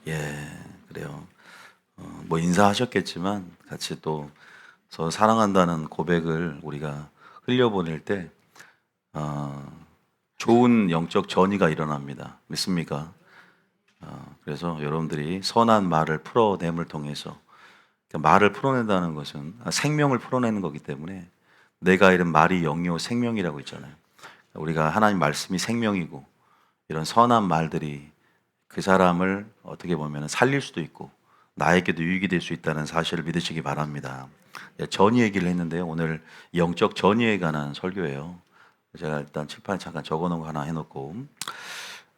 예, 그래요. 뭐 인사하셨겠지만 같이 또 서로 사랑한다는 고백을 우리가 흘려보낼 때 어, 좋은 영적 전이가 일어납니다. 믿습니까? 그래서 여러분들이 선한 말을 풀어냄을 통해서 그러니까 말을 풀어낸다는 것은 생명을 풀어내는 거기 때문에 내가 이런 말이 영이요 생명이라고 있잖아요. 우리가 하나님 말씀이 생명이고 이런 선한 말들이 그 사람을 어떻게 보면 살릴 수도 있고 나에게도 유익이 될 수 있다는 사실을 믿으시기 바랍니다. 전이 얘기를 했는데요. 오늘 영적 전이에 관한 설교예요. 제가 일단 칠판에 잠깐 적어놓은 거 하나 해놓고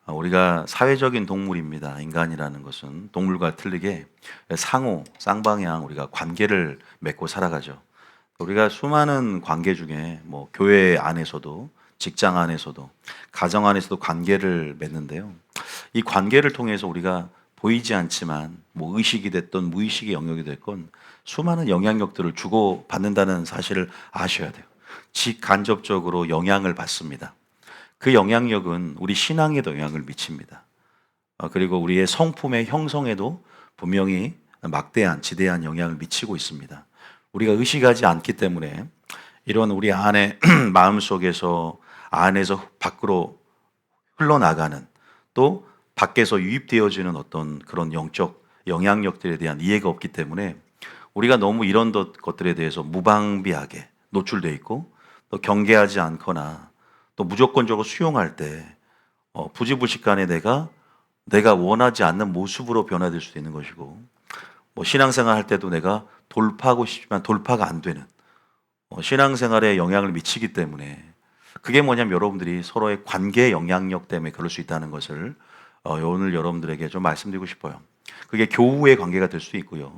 우리가 사회적인 동물입니다. 인간이라는 것은 동물과 틀리게 상호, 쌍방향 우리가 관계를 맺고 살아가죠. 우리가 수많은 관계 중에 뭐 교회 안에서도 직장 안에서도 가정 안에서도 관계를 맺는데요. 이 관계를 통해서 우리가 보이지 않지만 뭐 의식이 됐든 무의식의 영역이 됐건 수많은 영향력들을 주고 받는다는 사실을 아셔야 돼요. 직간접적으로 영향을 받습니다. 그 영향력은 우리 신앙에도 영향을 미칩니다. 그리고 우리의 성품의 형성에도 분명히 막대한 지대한 영향을 미치고 있습니다. 우리가 의식하지 않기 때문에 이런 우리 안에 마음 속에서 안에서 밖으로 흘러나가는 또 밖에서 유입되어지는 어떤 그런 영적 영향력들에 대한 이해가 없기 때문에 우리가 너무 이런 것들에 대해서 무방비하게 노출돼 있고 또 경계하지 않거나 또 무조건적으로 수용할 때 부지불식간에 내가 원하지 않는 모습으로 변화될 수도 있는 것이고 뭐 신앙생활 할 때도 내가 돌파하고 싶지만 돌파가 안 되는 신앙생활에 영향을 미치기 때문에 그게 뭐냐면 여러분들이 서로의 관계 영향력 때문에 그럴 수 있다는 것을 오늘 여러분들에게 좀 말씀드리고 싶어요. 그게 교우의 관계가 될 수 있고요.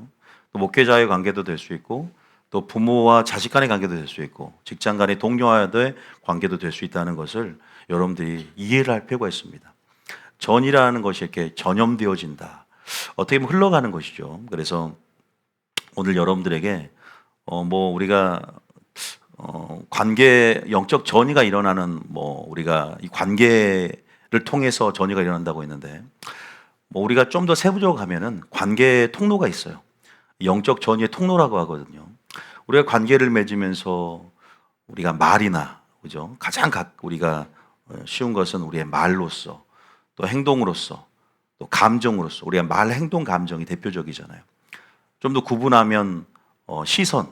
또 목회자의 관계도 될 수 있고 또 부모와 자식 간의 관계도 될 수 있고 직장 간의 동료와의 관계도 될 수 있다는 것을 여러분들이 이해를 할 필요가 있습니다. 전이라는 것이 이렇게 전염되어진다. 어떻게 보면 흘러가는 것이죠. 그래서 오늘 여러분들에게 뭐 우리가 관계 영적 전이가 일어나는 뭐 우리가 이 관계를 통해서 전이가 일어난다고 했는데 뭐 우리가 좀 더 세부적으로 가면은 관계 통로가 있어요. 영적 전이의 통로라고 하거든요. 우리가 관계를 맺으면서 우리가 말이나 그죠? 가장 우리가 쉬운 것은 우리의 말로서 또 행동으로서 또 감정으로서 우리가 말, 행동, 감정이 대표적이잖아요. 좀 더 구분하면 시선,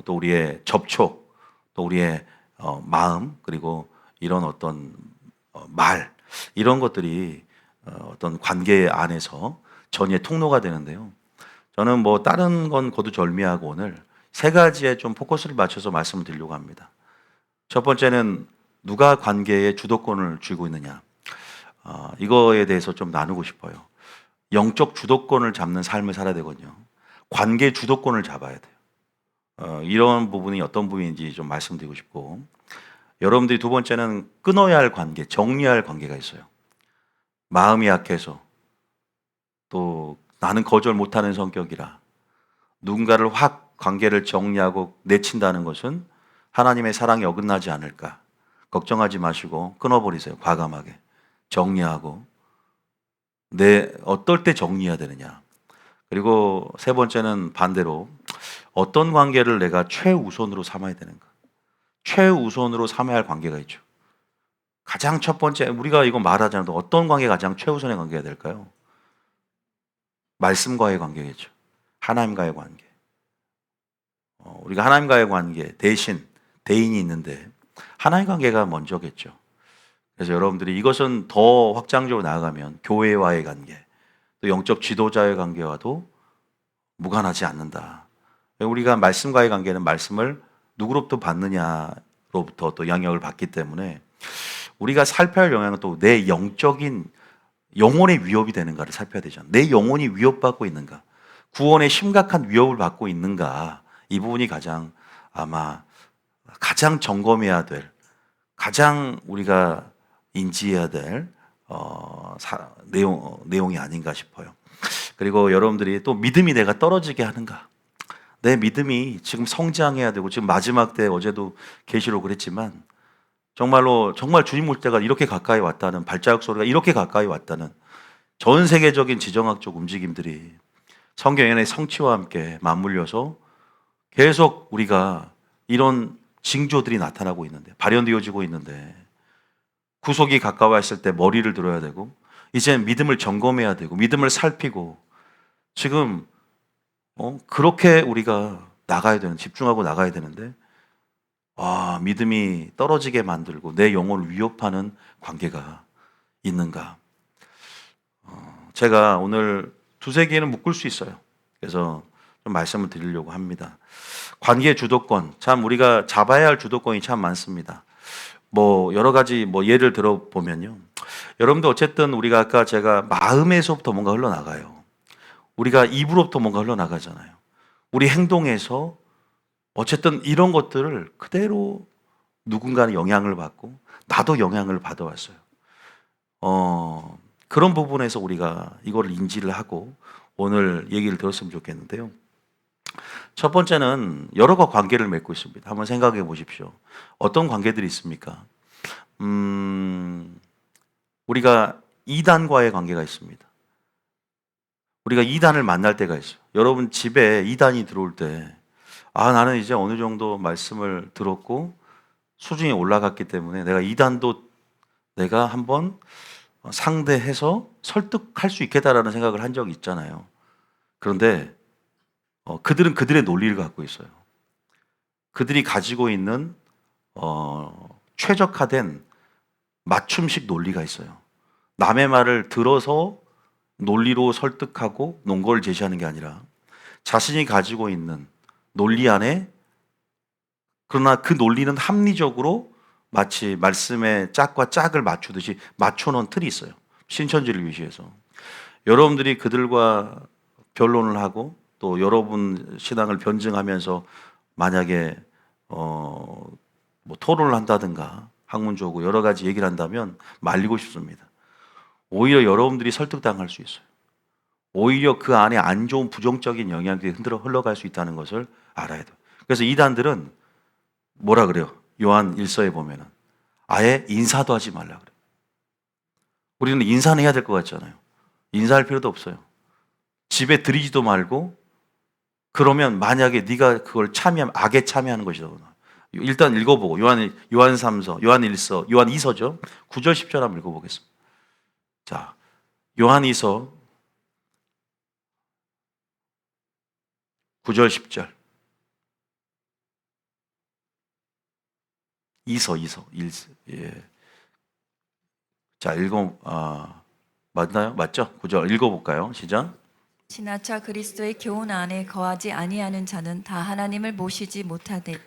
또 우리의 접촉, 또 우리의 마음 그리고 이런 어떤 말 이런 것들이 어떤 관계 안에서 전이의 통로가 되는데요. 저는 뭐 다른 건 거두절미하고 오늘 세 가지에 좀 포커스를 맞춰서 말씀을 드리려고 합니다. 첫 번째는 누가 관계에 주도권을 쥐고 있느냐. 이거에 대해서 좀 나누고 싶어요. 영적 주도권을 잡는 삶을 살아야 되거든요. 관계 주도권을 잡아야 돼요. 이런 부분이 어떤 부분인지 좀 말씀드리고 싶고 여러분들이 두 번째는 끊어야 할 관계, 정리할 관계가 있어요. 마음이 약해서 또 나는 거절 못하는 성격이라 누군가를 확 관계를 정리하고 내친다는 것은 하나님의 사랑에 어긋나지 않을까 걱정하지 마시고 끊어버리세요. 과감하게 정리하고 어떨 때 정리해야 되느냐. 그리고 세 번째는 반대로 어떤 관계를 내가 최우선으로 삼아야 되는가. 최우선으로 삼아야 할 관계가 있죠. 가장 첫 번째 우리가 이거 말하자면 어떤 관계가 가장 최우선의 관계가 될까요? 말씀과의 관계겠죠. 하나님과의 관계. 우리가 하나님과의 관계 대신 대인이 있는데 하나님 관계가 먼저겠죠. 그래서 여러분들이 이것은 더 확장적으로 나아가면 교회와의 관계, 또 영적 지도자의 관계와도 무관하지 않는다. 우리가 말씀과의 관계는 말씀을 누구로부터 받느냐로부터 또 영향을 받기 때문에 우리가 살펴야 할 영향은 또 내 영적인 영혼의 위협이 되는가를 살펴야 되잖아요. 내 영혼이 위협받고 있는가, 구원의 심각한 위협을 받고 있는가, 이 부분이 아마 가장 점검해야 될, 가장 우리가 인지해야 될 내용이 아닌가 싶어요. 그리고 여러분들이 또 믿음이 내가 떨어지게 하는가, 내 믿음이 지금 성장해야 되고 지금 마지막 때 어제도 계시록 그랬지만 정말 주님 올 때가 이렇게 가까이 왔다는 발자국 소리가 이렇게 가까이 왔다는 전 세계적인 지정학적 움직임들이 성경의 성취와 함께 맞물려서 계속 우리가 이런 징조들이 나타나고 있는데, 발현되어지고 있는데, 구속이 가까워했을 때 머리를 들어야 되고, 이제 믿음을 점검해야 되고, 믿음을 살피고, 지금 그렇게 우리가 나가야 되는, 집중하고 나가야 되는데, 믿음이 떨어지게 만들고 내 영혼을 위협하는 관계가 있는가? 제가 오늘 두세 개는 묶을 수 있어요. 그래서 좀 말씀을 드리려고 합니다. 관계 주도권, 참 우리가 잡아야 할 주도권이 참 많습니다. 여러 가지 예를 들어 보면요. 여러분들 어쨌든 우리가 아까 제가 마음에서부터 뭔가 흘러나가요. 우리가 입으로부터 뭔가 흘러나가잖아요. 우리 행동에서 어쨌든 이런 것들을 그대로 누군가는 영향을 받고 나도 영향을 받아왔어요. 그런 부분에서 우리가 이걸 인지를 하고 오늘 얘기를 들었으면 좋겠는데요. 첫 번째는 여러 관계를 맺고 있습니다. 한번 생각해 보십시오. 어떤 관계들이 있습니까? 우리가 이단과의 관계가 있습니다. 우리가 이단을 만날 때가 있어요. 여러분 집에 이단이 들어올 때 나는 이제 어느 정도 말씀을 들었고 수준이 올라갔기 때문에 내가 이단도 내가 한번 상대해서 설득할 수 있겠다라는 생각을 한 적이 있잖아요. 그런데 그들은 그들의 논리를 갖고 있어요. 그들이 가지고 있는 최적화된 맞춤식 논리가 있어요. 남의 말을 들어서 논리로 설득하고 논거를 제시하는 게 아니라 자신이 가지고 있는 논리 안에, 그러나 그 논리는 합리적으로 마치 말씀의 짝과 짝을 맞추듯이 맞춰놓은 틀이 있어요. 신천지를 위시해서. 여러분들이 그들과 변론을 하고 또 여러분 신앙을 변증하면서 만약에 토론을 한다든가 학문적으로 여러 가지 얘기를 한다면 말리고 싶습니다. 오히려 여러분들이 설득당할 수 있어요. 오히려 그 안에 안 좋은 부정적인 영향들이 흘러갈 수 있다는 것을 알아야 돼요. 그래서 이단들은 뭐라 그래요? 요한 1서에 보면은 아예 인사도 하지 말라 그래요. 우리는 인사는 해야 될 것 같잖아요. 인사할 필요도 없어요. 집에 들이지도 말고, 그러면 만약에 네가 그걸 참여하면 악에 참여하는 것이다. 일단 읽어보고 요한 3서, 요한 1서, 요한 2서죠. 9절 10절 한번 읽어보겠습니다. 자, 요한 2서 9절 10절. 2서 1서. 예. 자, 맞나요? 맞죠? 9절 읽어볼까요? 시작. 지나쳐 그리스도의 교훈 안에 거하지 아니하는 자는 다 하나님을 모시지 못하되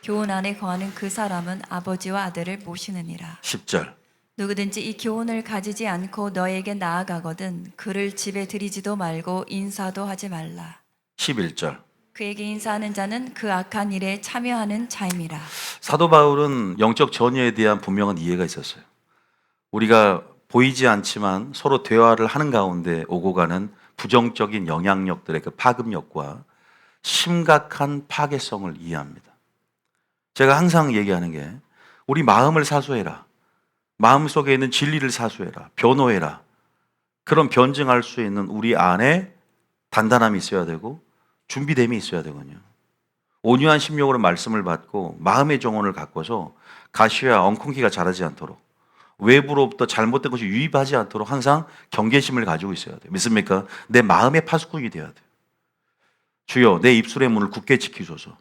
교훈 안에 거하는 그 사람은 아버지와 아들을 모시느니라. 10절. 누구든지 이 교훈을 가지지 않고 너에게 나아가거든 그를 집에 들이지도 말고 인사도 하지 말라. 11절. 그에게 인사하는 자는 그 악한 일에 참여하는 자임이라. 사도 바울은 영적 전혀에 대한 분명한 이해가 있었어요. 우리가 보이지 않지만 서로 대화를 하는 가운데 오고 가는 부정적인 영향력들의 그 파급력과 심각한 파괴성을 이해합니다. 제가 항상 얘기하는 게 우리 마음을 사수해라. 마음속에 있는 진리를 사수해라. 변호해라. 그런 변증할 수 있는 우리 안에 단단함이 있어야 되고 준비됨이 있어야 되거든요. 온유한 심령으로 말씀을 받고 마음의 정원을 갖고서 가시와 엉겅퀴가 자라지 않도록, 외부로부터 잘못된 것이 유입하지 않도록 항상 경계심을 가지고 있어야 돼요. 믿습니까? 내 마음의 파수꾼이 되어야 돼요. 주여, 내 입술의 문을 굳게 지키소서.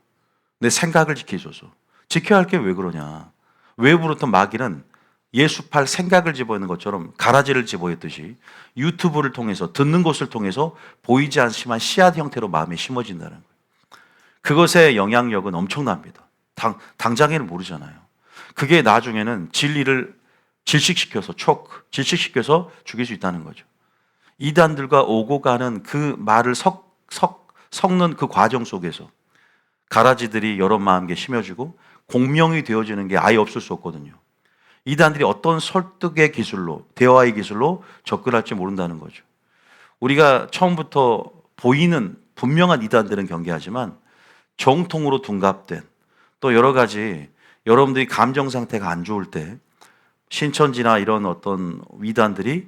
내 생각을 지키소서. 지켜야 할 게 왜 그러냐? 외부로부터 마귀는 예수팔 생각을 집어넣는 것처럼 가라지를 집어넣듯이 유튜브를 통해서, 듣는 것을 통해서 보이지 않지만 씨앗 형태로 마음에 심어진다는 거예요. 그것의 영향력은 엄청납니다. 당장에는 모르잖아요. 그게 나중에는 진리를 질식시켜서 죽일 수 있다는 거죠. 이단들과 오고 가는 그 말을 섞는 그 과정 속에서 가라지들이 여러 마음에 심어지고 공명이 되어지는 게 아예 없을 수 없거든요. 이단들이 어떤 설득의 기술로, 대화의 기술로 접근할지 모른다는 거죠. 우리가 처음부터 보이는 분명한 이단들은 경계하지만 정통으로 둔갑된, 또 여러 가지 여러분들이 감정 상태가 안 좋을 때 신천지나 이런 어떤 이단들이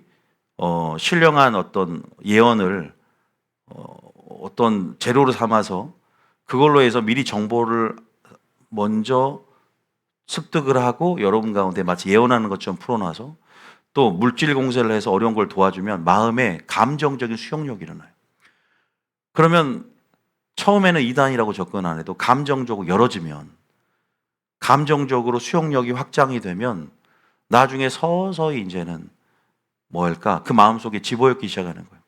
신령한 어떤 예언을 어떤 재료로 삼아서 그걸로 해서 미리 정보를 먼저 습득을 하고 여러분 가운데 마치 예언하는 것처럼 풀어놔서 또 물질 공세를 해서 어려운 걸 도와주면 마음에 감정적인 수용력이 일어나요. 그러면 처음에는 이단이라고 접근 안 해도 감정적으로 열어지면, 감정적으로 수용력이 확장이 되면 나중에 서서히 이제는 뭐랄까 그 마음속에 집어넣기 시작하는 거예요.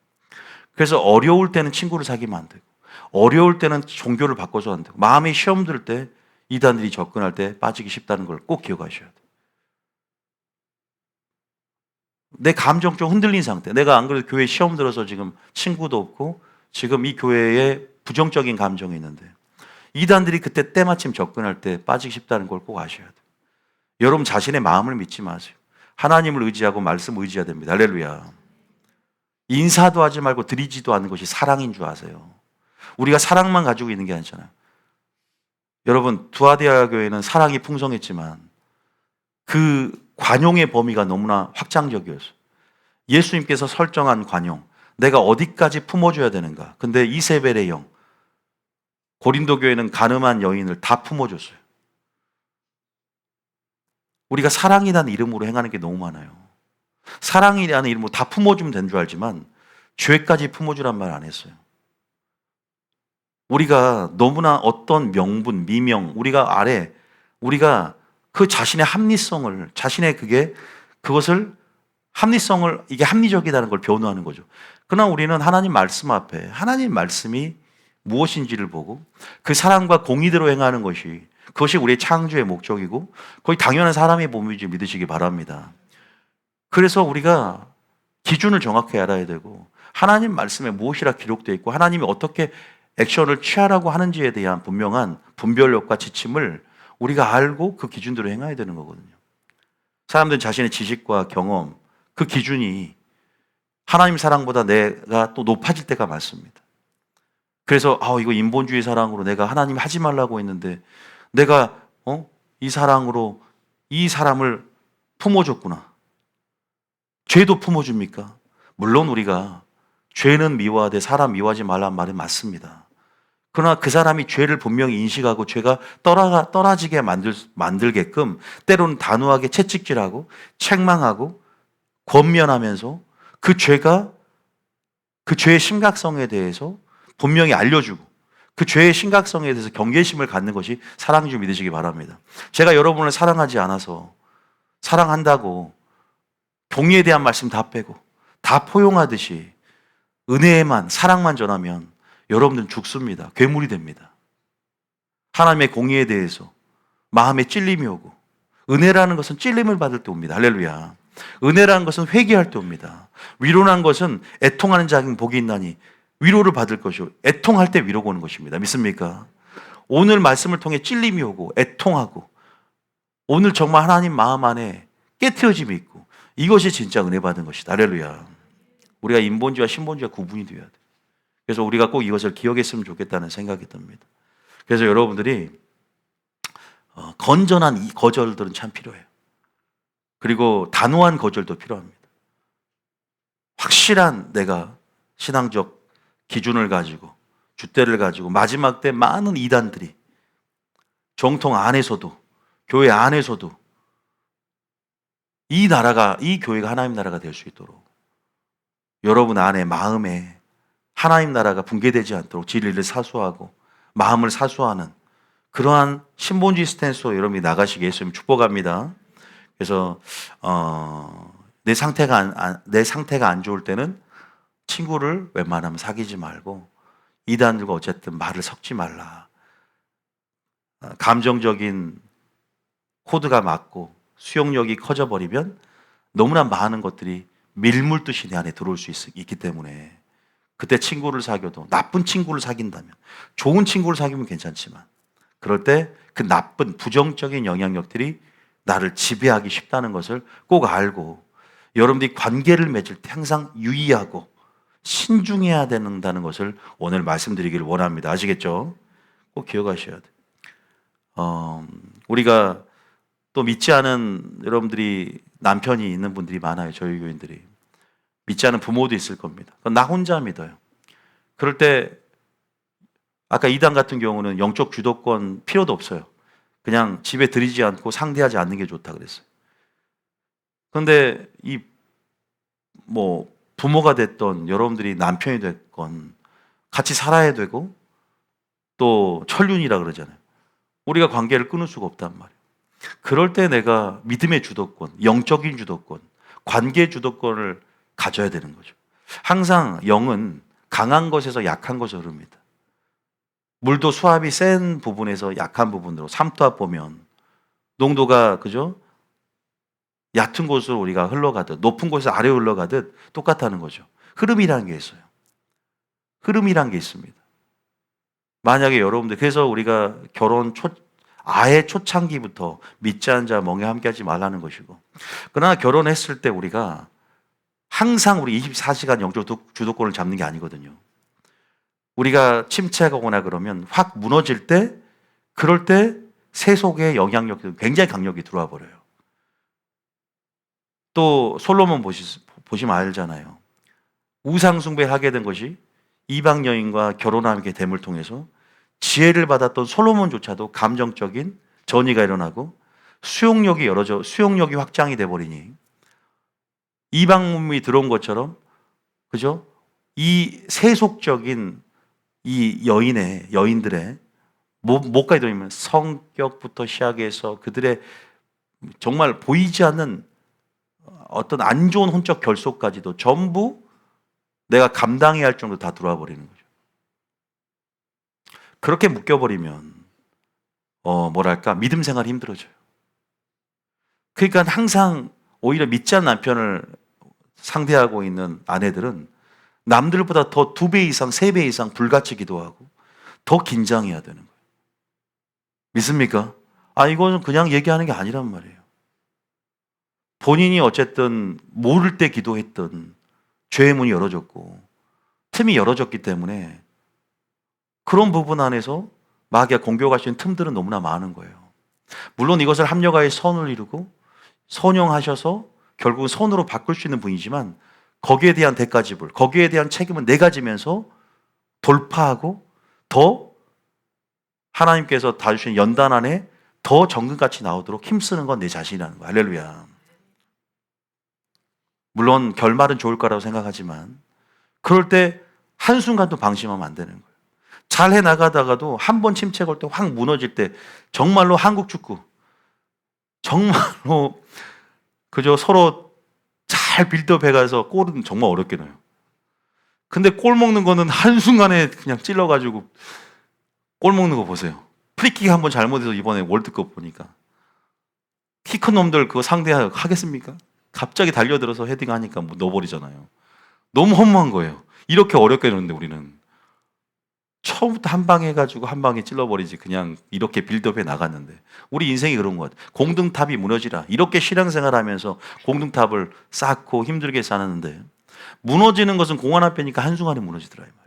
그래서 어려울 때는 친구를 사귀면 안 되고, 어려울 때는 종교를 바꿔서 안 되고, 마음에 시험 들 때 이단들이 접근할 때 빠지기 쉽다는 걸 꼭 기억하셔야 돼요. 내 감정 좀 흔들린 상태, 내가 안 그래도 교회 시험 들어서 지금 친구도 없고 지금 이 교회에 부정적인 감정이 있는데 이단들이 그때 때마침 접근할 때 빠지기 쉽다는 걸 꼭 아셔야 돼요. 여러분 자신의 마음을 믿지 마세요. 하나님을 의지하고 말씀 의지해야 됩니다. 할렐루야. 인사도 하지 말고 드리지도 않는 것이 사랑인 줄 아세요. 우리가 사랑만 가지고 있는 게 아니잖아요. 여러분 두아디아 교회는 사랑이 풍성했지만 그 관용의 범위가 너무나 확장적이었어요. 예수님께서 설정한 관용, 내가 어디까지 품어줘야 되는가. 근데 이세벨의 영, 고린도 교회는 가늠한 여인을 다 품어줬어요. 우리가 사랑이라는 이름으로 행하는 게 너무 많아요. 사랑이라는 이름으로 다 품어주면 된 줄 알지만 죄까지 품어주란 말 안 했어요. 우리가 너무나 어떤 명분, 미명, 우리가 아래, 우리가 그 자신의 합리성을, 자신의 그것을 합리성을, 이게 합리적이라는 걸 변호하는 거죠. 그러나 우리는 하나님 말씀 앞에 하나님 말씀이 무엇인지를 보고 그 사랑과 공의대로 행하는 것이, 그것이 우리의 창조의 목적이고 거의 당연한 사람의 몸인지 믿으시기 바랍니다. 그래서 우리가 기준을 정확히 알아야 되고 하나님 말씀에 무엇이라 기록되어 있고 하나님이 어떻게 액션을 취하라고 하는지에 대한 분명한 분별력과 지침을 우리가 알고 그 기준대로 행해야 되는 거거든요. 사람들은 자신의 지식과 경험, 그 기준이 하나님 사랑보다 내가 또 높아질 때가 많습니다. 그래서 이거 인본주의 사랑으로 내가 하나님 하지 말라고 했는데 내가 이 사랑으로 이 사람을 품어줬구나. 죄도 품어줍니까? 물론 우리가 죄는 미워하되 사람 미워하지 말라는 말이 맞습니다. 그러나 그 사람이 죄를 분명히 인식하고 죄가 떨어지게 만들게끔 때로는 단호하게 채찍질하고 책망하고 권면하면서 그 죄의 심각성에 대해서 분명히 알려주고 그 죄의 심각성에 대해서 경계심을 갖는 것이 사랑인 줄 믿으시기 바랍니다. 제가 여러분을 사랑하지 않아서 사랑한다고 동의에 대한 말씀 다 빼고 다 포용하듯이 은혜에만, 사랑만 전하면 여러분들은 죽습니다. 괴물이 됩니다. 하나님의 공의에 대해서 마음에 찔림이 오고, 은혜라는 것은 찔림을 받을 때 옵니다. 할렐루야. 은혜라는 것은 회개할 때 옵니다. 위로란 것은 애통하는 자에게 복이 있나니 위로를 받을 것이요, 애통할 때 위로가 오는 것입니다. 믿습니까? 오늘 말씀을 통해 찔림이 오고 애통하고 오늘 정말 하나님 마음 안에 깨트려짐이 있고, 이것이 진짜 은혜 받은 것이다. 할렐루야. 우리가 인본주의와 신본주의가 구분이 되어야 돼. 그래서 우리가 꼭 이것을 기억했으면 좋겠다는 생각이 듭니다. 그래서 여러분들이 건전한 이 거절들은 참 필요해요. 그리고 단호한 거절도 필요합니다. 확실한 내가 신앙적 기준을 가지고 줏대를 가지고 마지막 때 많은 이단들이 정통 안에서도 교회 안에서도 이 교회가 하나님 나라가 될 수 있도록 여러분 안에 마음에 하나님 나라가 붕괴되지 않도록 진리를 사수하고 마음을 사수하는 그러한 신본주의 스탠스로 여러분이 나가시게 했으면 축복합니다. 그래서 내 상태가 안 좋을 때는 친구를 웬만하면 사귀지 말고 이단들과 어쨌든 말을 섞지 말라. 감정적인 코드가 맞고 수용력이 커져버리면 너무나 많은 것들이 밀물듯이 내 안에 들어올 수 있기 때문에 그때 친구를 사귀어도 나쁜 친구를 사귄다면, 좋은 친구를 사귀면 괜찮지만 그럴 때 그 나쁜 부정적인 영향력들이 나를 지배하기 쉽다는 것을 꼭 알고 여러분들이 관계를 맺을 때 항상 유의하고 신중해야 된다는 것을 오늘 말씀드리기를 원합니다. 아시겠죠? 꼭 기억하셔야 돼요. 우리가 또 믿지 않은 여러분들이 남편이 있는 분들이 많아요. 저희 교인들이. 믿지 않는 부모도 있을 겁니다. 나 혼자 믿어요. 그럴 때 아까 이단 같은 경우는 영적 주도권 필요도 없어요. 그냥 집에 들이지 않고 상대하지 않는 게 좋다 그랬어요. 그런데 이 뭐 부모가 됐던 여러분들이 남편이 됐건 같이 살아야 되고 또 천륜이라 그러잖아요. 우리가 관계를 끊을 수가 없단 말이에요. 그럴 때 내가 믿음의 주도권, 영적인 주도권, 관계 주도권을 가져야 되는 거죠. 항상 영은 강한 것에서 약한 것으로 흐릅니다. 물도 수압이 센 부분에서 약한 부분으로 삼투압 보면 농도가 그죠? 얕은 곳으로 우리가 흘러가듯 높은 곳에서 아래로 흘러가듯 똑같다는 거죠. 흐름이라는 게 있어요. 흐름이라는 게 있습니다. 만약에 여러분들 그래서 우리가 아예 초창기부터 믿지 않은 자 멍에 함께하지 말라는 것이고, 그러나 결혼했을 때 우리가 항상 우리 24시간 영적 주도권을 잡는 게 아니거든요. 우리가 침체하거나 그러면 확 무너질 때, 그럴 때 세속의 영향력이 굉장히 강력히 들어와 버려요. 또 솔로몬 보시면 알잖아요. 우상 숭배를 하게 된 것이 이방 여인과 결혼하게 됨을 통해서 지혜를 받았던 솔로몬조차도 감정적인 전이가 일어나고 수용력이 확장이 돼 버리니 이방 문명이 들어온 것처럼 그죠? 이 세속적인 이 여인들의 뭐까지 들어오면 성격부터 시작해서 그들의 정말 보이지 않는 어떤 안 좋은 혼적 결속까지도 전부 내가 감당해야 할 정도로 다 들어와 버리는 거죠. 그렇게 묶여버리면 믿음 생활이 힘들어져요. 그러니까 항상 오히려 믿지 않는 남편을 상대하고 있는 아내들은 남들보다 더 2배 이상, 3배 이상 불같이 기도하고 더 긴장해야 되는 거예요. 믿습니까? 이거는 그냥 얘기하는 게 아니란 말이에요. 본인이 어쨌든 모를 때 기도했던 죄의 문이 열어졌고 틈이 열어졌기 때문에 그런 부분 안에서 마귀가 공격할 수 있는 틈들은 너무나 많은 거예요. 물론 이것을 합력하여 선을 이루고 선용하셔서 결국은 선으로 바꿀 수 있는 분이지만 거기에 대한 대가지불, 거기에 대한 책임은 내가 지면서 돌파하고 더 하나님께서 다주신 연단 안에 더 정금같이 나오도록 힘쓰는 건 내 자신이라는 거예요. 할렐루야. 물론 결말은 좋을 거라고 생각하지만 그럴 때 한순간도 방심하면 안 되는 거예요. 잘 해나가다가도 한 번 침체 걸 때 확 무너질 때 정말로 한국 축구 정말로 그저 서로 잘 빌드업 해가서 골은 정말 어렵게 넣어요. 근데 골 먹는 거는 한순간에 그냥 찔러가지고 골 먹는 거 보세요. 프리킥 한번 잘못해서 이번에 월드컵 보니까 키 큰 놈들 그거 상대하겠습니까? 갑자기 달려들어서 헤딩하니까 뭐 넣어버리잖아요. 너무 허무한 거예요. 이렇게 어렵게 넣는데 우리는 처음부터 한 방에 해가지고 한 방에 찔러버리지 그냥 이렇게 빌드업해 나갔는데 우리 인생이 그런 것 같아요. 공등탑이 무너지라 이렇게 신앙생활하면서 공등탑을 쌓고 힘들게 사는데 무너지는 것은 공원 앞에니까 한순간에 무너지더라 이 말이에요.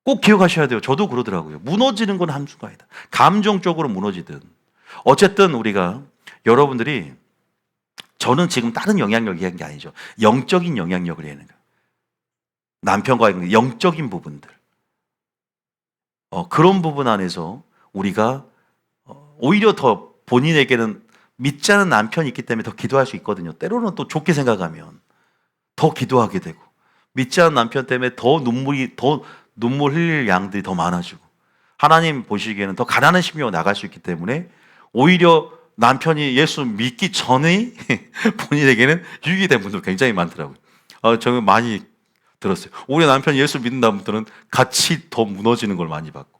꼭 기억하셔야 돼요. 저도 그러더라고요. 무너지는 건 한순간이다. 감정적으로 무너지든 어쨌든 우리가 여러분들이 저는 지금 다른 영향력을 얘기한 게 아니죠. 영적인 영향력을 얘기하는 거예요. 남편과의 영적인 부분들. 그런 부분 안에서 우리가 오히려 더 본인에게는 믿지 않은 남편이 있기 때문에 더 기도할 수 있거든요. 때로는 또 좋게 생각하면 더 기도하게 되고 믿지 않은 남편 때문에 더 눈물 흘릴 양들이 더 많아지고 하나님 보시기에는 더 가난한 심령으로 나갈 수 있기 때문에 오히려 남편이 예수 믿기 전에 본인에게는 유익이 된 분들 굉장히 많더라고요. 저는 많이 들었어요. 우리 남편이 예수 믿는다는 분들은 같이 더 무너지는 걸 많이 봤고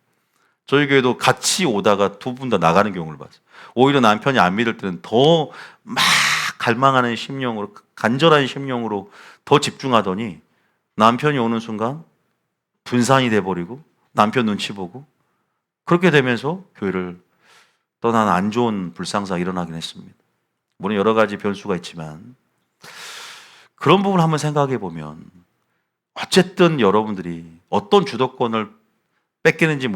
저희 교회도 같이 오다가 두 분 다 나가는 경우를 봤어요. 오히려 남편이 안 믿을 때는 더 막 갈망하는 심령으로 간절한 심령으로 더 집중하더니 남편이 오는 순간 분산이 돼버리고 남편 눈치 보고 그렇게 되면서 교회를 떠나는 안 좋은 불상사가 일어나긴 했습니다. 물론 여러 가지 변수가 있지만 그런 부분을 한번 생각해 보면 어쨌든 여러분들이 어떤 주도권을 뺏기는지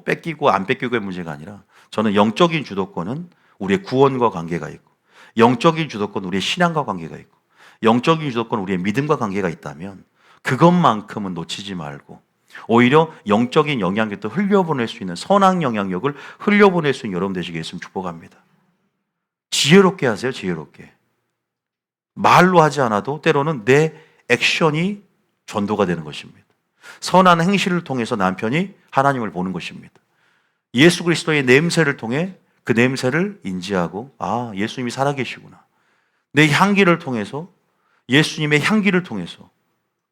뺏기고 안 뺏기고의 문제가 아니라 저는 영적인 주도권은 우리의 구원과 관계가 있고 영적인 주도권은 우리의 신앙과 관계가 있고 영적인 주도권 우리의 믿음과 관계가 있다면 그것만큼은 놓치지 말고 오히려 영적인 영향력도 흘려보낼 수 있는 선한 영향력을 흘려보낼 수 있는 여러분 되시겠으면 축복합니다. 지혜롭게 하세요. 지혜롭게. 말로 하지 않아도 때로는 내 액션이 전도가 되는 것입니다. 선한 행실을 통해서 남편이 하나님을 보는 것입니다. 예수 그리스도의 냄새를 통해 그 냄새를 인지하고 아, 예수님이 살아계시구나. 내 향기를 통해서 예수님의 향기를 통해서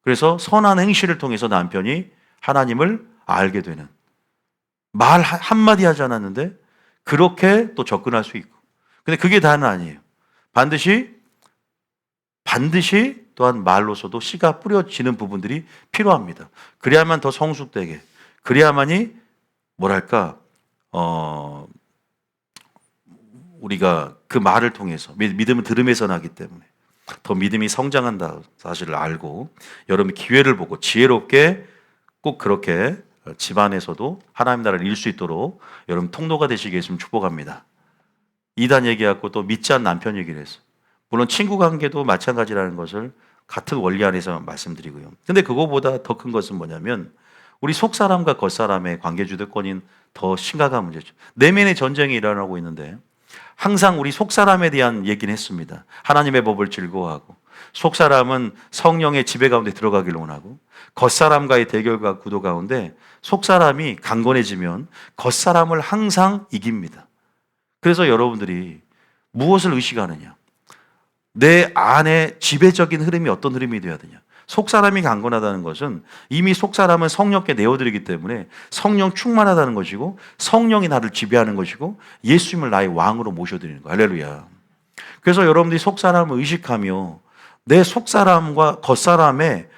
그래서 선한 행실을 통해서 남편이 하나님을 알게 되는 말 한마디 하지 않았는데 그렇게 또 접근할 수 있고 근데 그게 다는 아니에요. 반드시 또한 말로서도 씨가 뿌려지는 부분들이 필요합니다. 그래야만 더 성숙되게 그래야만이 뭐랄까 우리가 그 말을 통해서 믿음은 들음에서 나기 때문에 더 믿음이 성장한다 사실을 알고 여러분이 기회를 보고 지혜롭게 꼭 그렇게 집안에서도 하나님 나라를 이룰 수 있도록 여러분 통로가 되시게 했으면 축복합니다. 이단 얘기하고 또 믿지 않는 남편 얘기를 했어. 물론 친구 관계도 마찬가지라는 것을 같은 원리 안에서 말씀드리고요. 근데 그거보다 더 큰 것은 뭐냐면 우리 속사람과 겉사람의 관계 주도권인 더 심각한 문제죠. 내면의 전쟁이 일어나고 있는데 항상 우리 속사람에 대한 얘기는 했습니다. 하나님의 법을 즐거워하고 속사람은 성령의 지배 가운데 들어가기를 원하고 겉사람과의 대결과 구도 가운데 속사람이 강건해지면 겉사람을 항상 이깁니다. 그래서 여러분들이 무엇을 의식하느냐? 내 안에 지배적인 흐름이 어떤 흐름이 되어야 되냐? 속사람이 강건하다는 것은 이미 속사람은 성령께 내어드리기 때문에 성령 충만하다는 것이고 성령이 나를 지배하는 것이고 예수님을 나의 왕으로 모셔드리는 거예요. 할렐루야. 그래서 여러분들이 속사람을 의식하며 내 속사람과 겉사람의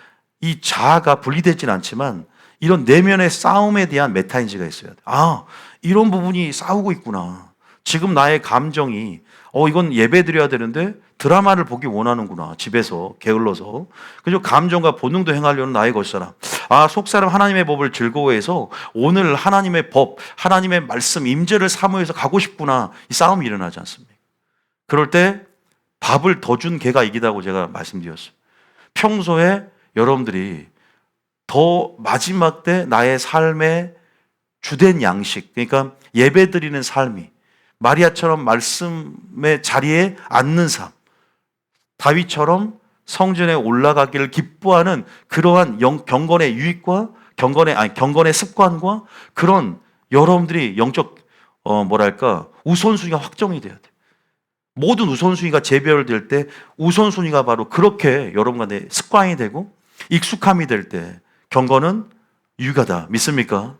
이 자아가 분리되진 않지만 이런 내면의 싸움에 대한 메타인지가 있어야 돼. 아, 이런 부분이 싸우고 있구나. 지금 나의 감정이 이건 예배 드려야 되는데 드라마를 보기 원하는구나. 집에서 게을러서. 그죠? 감정과 본능도 행하려는 나의 겉사람. 아, 속사람 하나님의 법을 즐거워해서 오늘 하나님의 법, 하나님의 말씀, 임재를 사모해서 가고 싶구나. 이 싸움이 일어나지 않습니까? 그럴 때 밥을 더 준 개가 이기다고 제가 말씀드렸어요. 평소에 여러분들이 더 마지막 때 나의 삶의 주된 양식, 그러니까 예배 드리는 삶이 마리아처럼 말씀의 자리에 앉는 삶, 다윗처럼 성전에 올라가기를 기뻐하는 그러한 경건의 유익과 경건의 습관과 그런 여러분들이 영적 우선순위가 확정이 돼야 돼. 모든 우선순위가 재별될 때 우선순위가 바로 그렇게 여러분 간에 습관이 되고 익숙함이 될 때 경건은 유익하다. 믿습니까?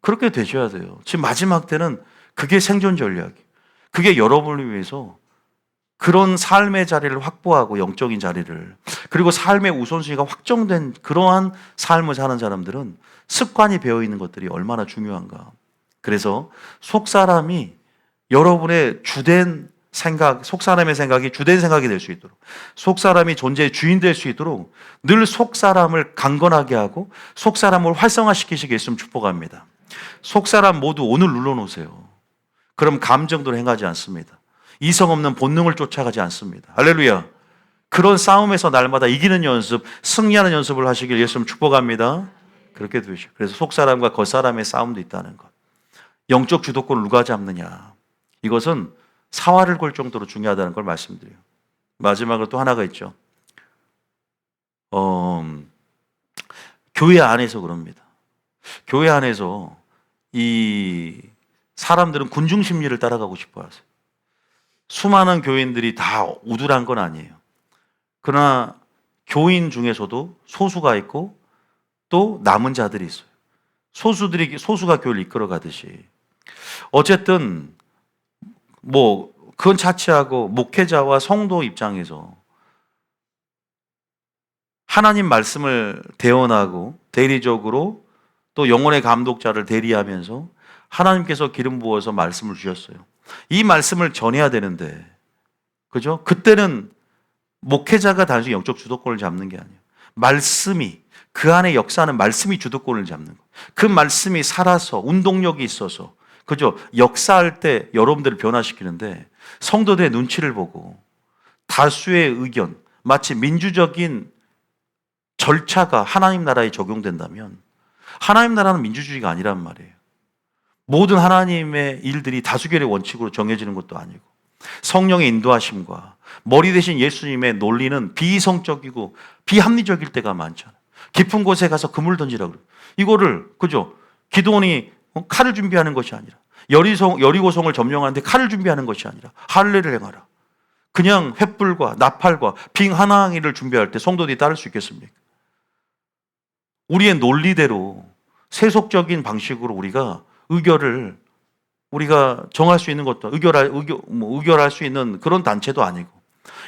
그렇게 되셔야 돼요. 지금 마지막 때는 그게 생존 전략이에요. 그게 여러분을 위해서 그런 삶의 자리를 확보하고 영적인 자리를 그리고 삶의 우선순위가 확정된 그러한 삶을 사는 사람들은 습관이 배어있는 것들이 얼마나 중요한가. 그래서 속사람이 여러분의 주된 생각, 속사람의 생각이 주된 생각이 될 수 있도록 속사람이 존재의 주인 될 수 있도록 늘 속사람을 강건하게 하고 속사람을 활성화시키시게 했으면 축복합니다. 속사람 모두 오늘 눌러놓으세요. 그럼 감정도 행하지 않습니다. 이성 없는 본능을 쫓아가지 않습니다. 할렐루야. 그런 싸움에서 날마다 이기는 연습, 승리하는 연습을 하시길 예수님 축복합니다. 그렇게 되시죠. 그래서 속사람과 겉사람의 싸움도 있다는 것. 영적 주도권을 누가 잡느냐. 이것은 사활을 걸 정도로 중요하다는 걸 말씀드려요. 마지막으로 또 하나가 있죠. 교회 안에서 그럽니다. 교회 안에서 이 사람들은 군중 심리를 따라가고 싶어 하세요. 수많은 교인들이 다 우둘한 건 아니에요. 그러나 교인 중에서도 소수가 있고 또 남은 자들이 있어요. 소수가 교회를 이끌어 가듯이. 어쨌든 그건 자체하고 목회자와 성도 입장에서 하나님 말씀을 대언하고 대리적으로 또 영혼의 감독자를 대리하면서 하나님께서 기름 부어서 말씀을 주셨어요. 이 말씀을 전해야 되는데, 그죠? 그때는 목회자가 단순히 영적 주도권을 잡는 게 아니에요. 말씀이, 그 안에 역사하는 말씀이 주도권을 잡는 거예요. 그 말씀이 살아서, 운동력이 있어서, 그죠? 역사할 때 여러분들을 변화시키는데, 성도들의 눈치를 보고, 다수의 의견, 마치 민주적인 절차가 하나님 나라에 적용된다면 하나님 나라는 민주주의가 아니란 말이에요. 모든 하나님의 일들이 다수결의 원칙으로 정해지는 것도 아니고 성령의 인도하심과 머리 대신 예수님의 논리는 비이성적이고 비합리적일 때가 많잖아요. 깊은 곳에 가서 그물 던지라고 그래요. 이거를 그죠? 기도원이 칼을 준비하는 것이 아니라 여리고성을 점령하는데 칼을 준비하는 것이 아니라 할례를 행하라. 그냥 횃불과 나팔과 빙 하나를 준비할 때 성도들이 따를 수 있겠습니까? 우리의 논리대로 세속적인 방식으로 우리가 정할 수 있는 것도 의결할 수 있는 그런 단체도 아니고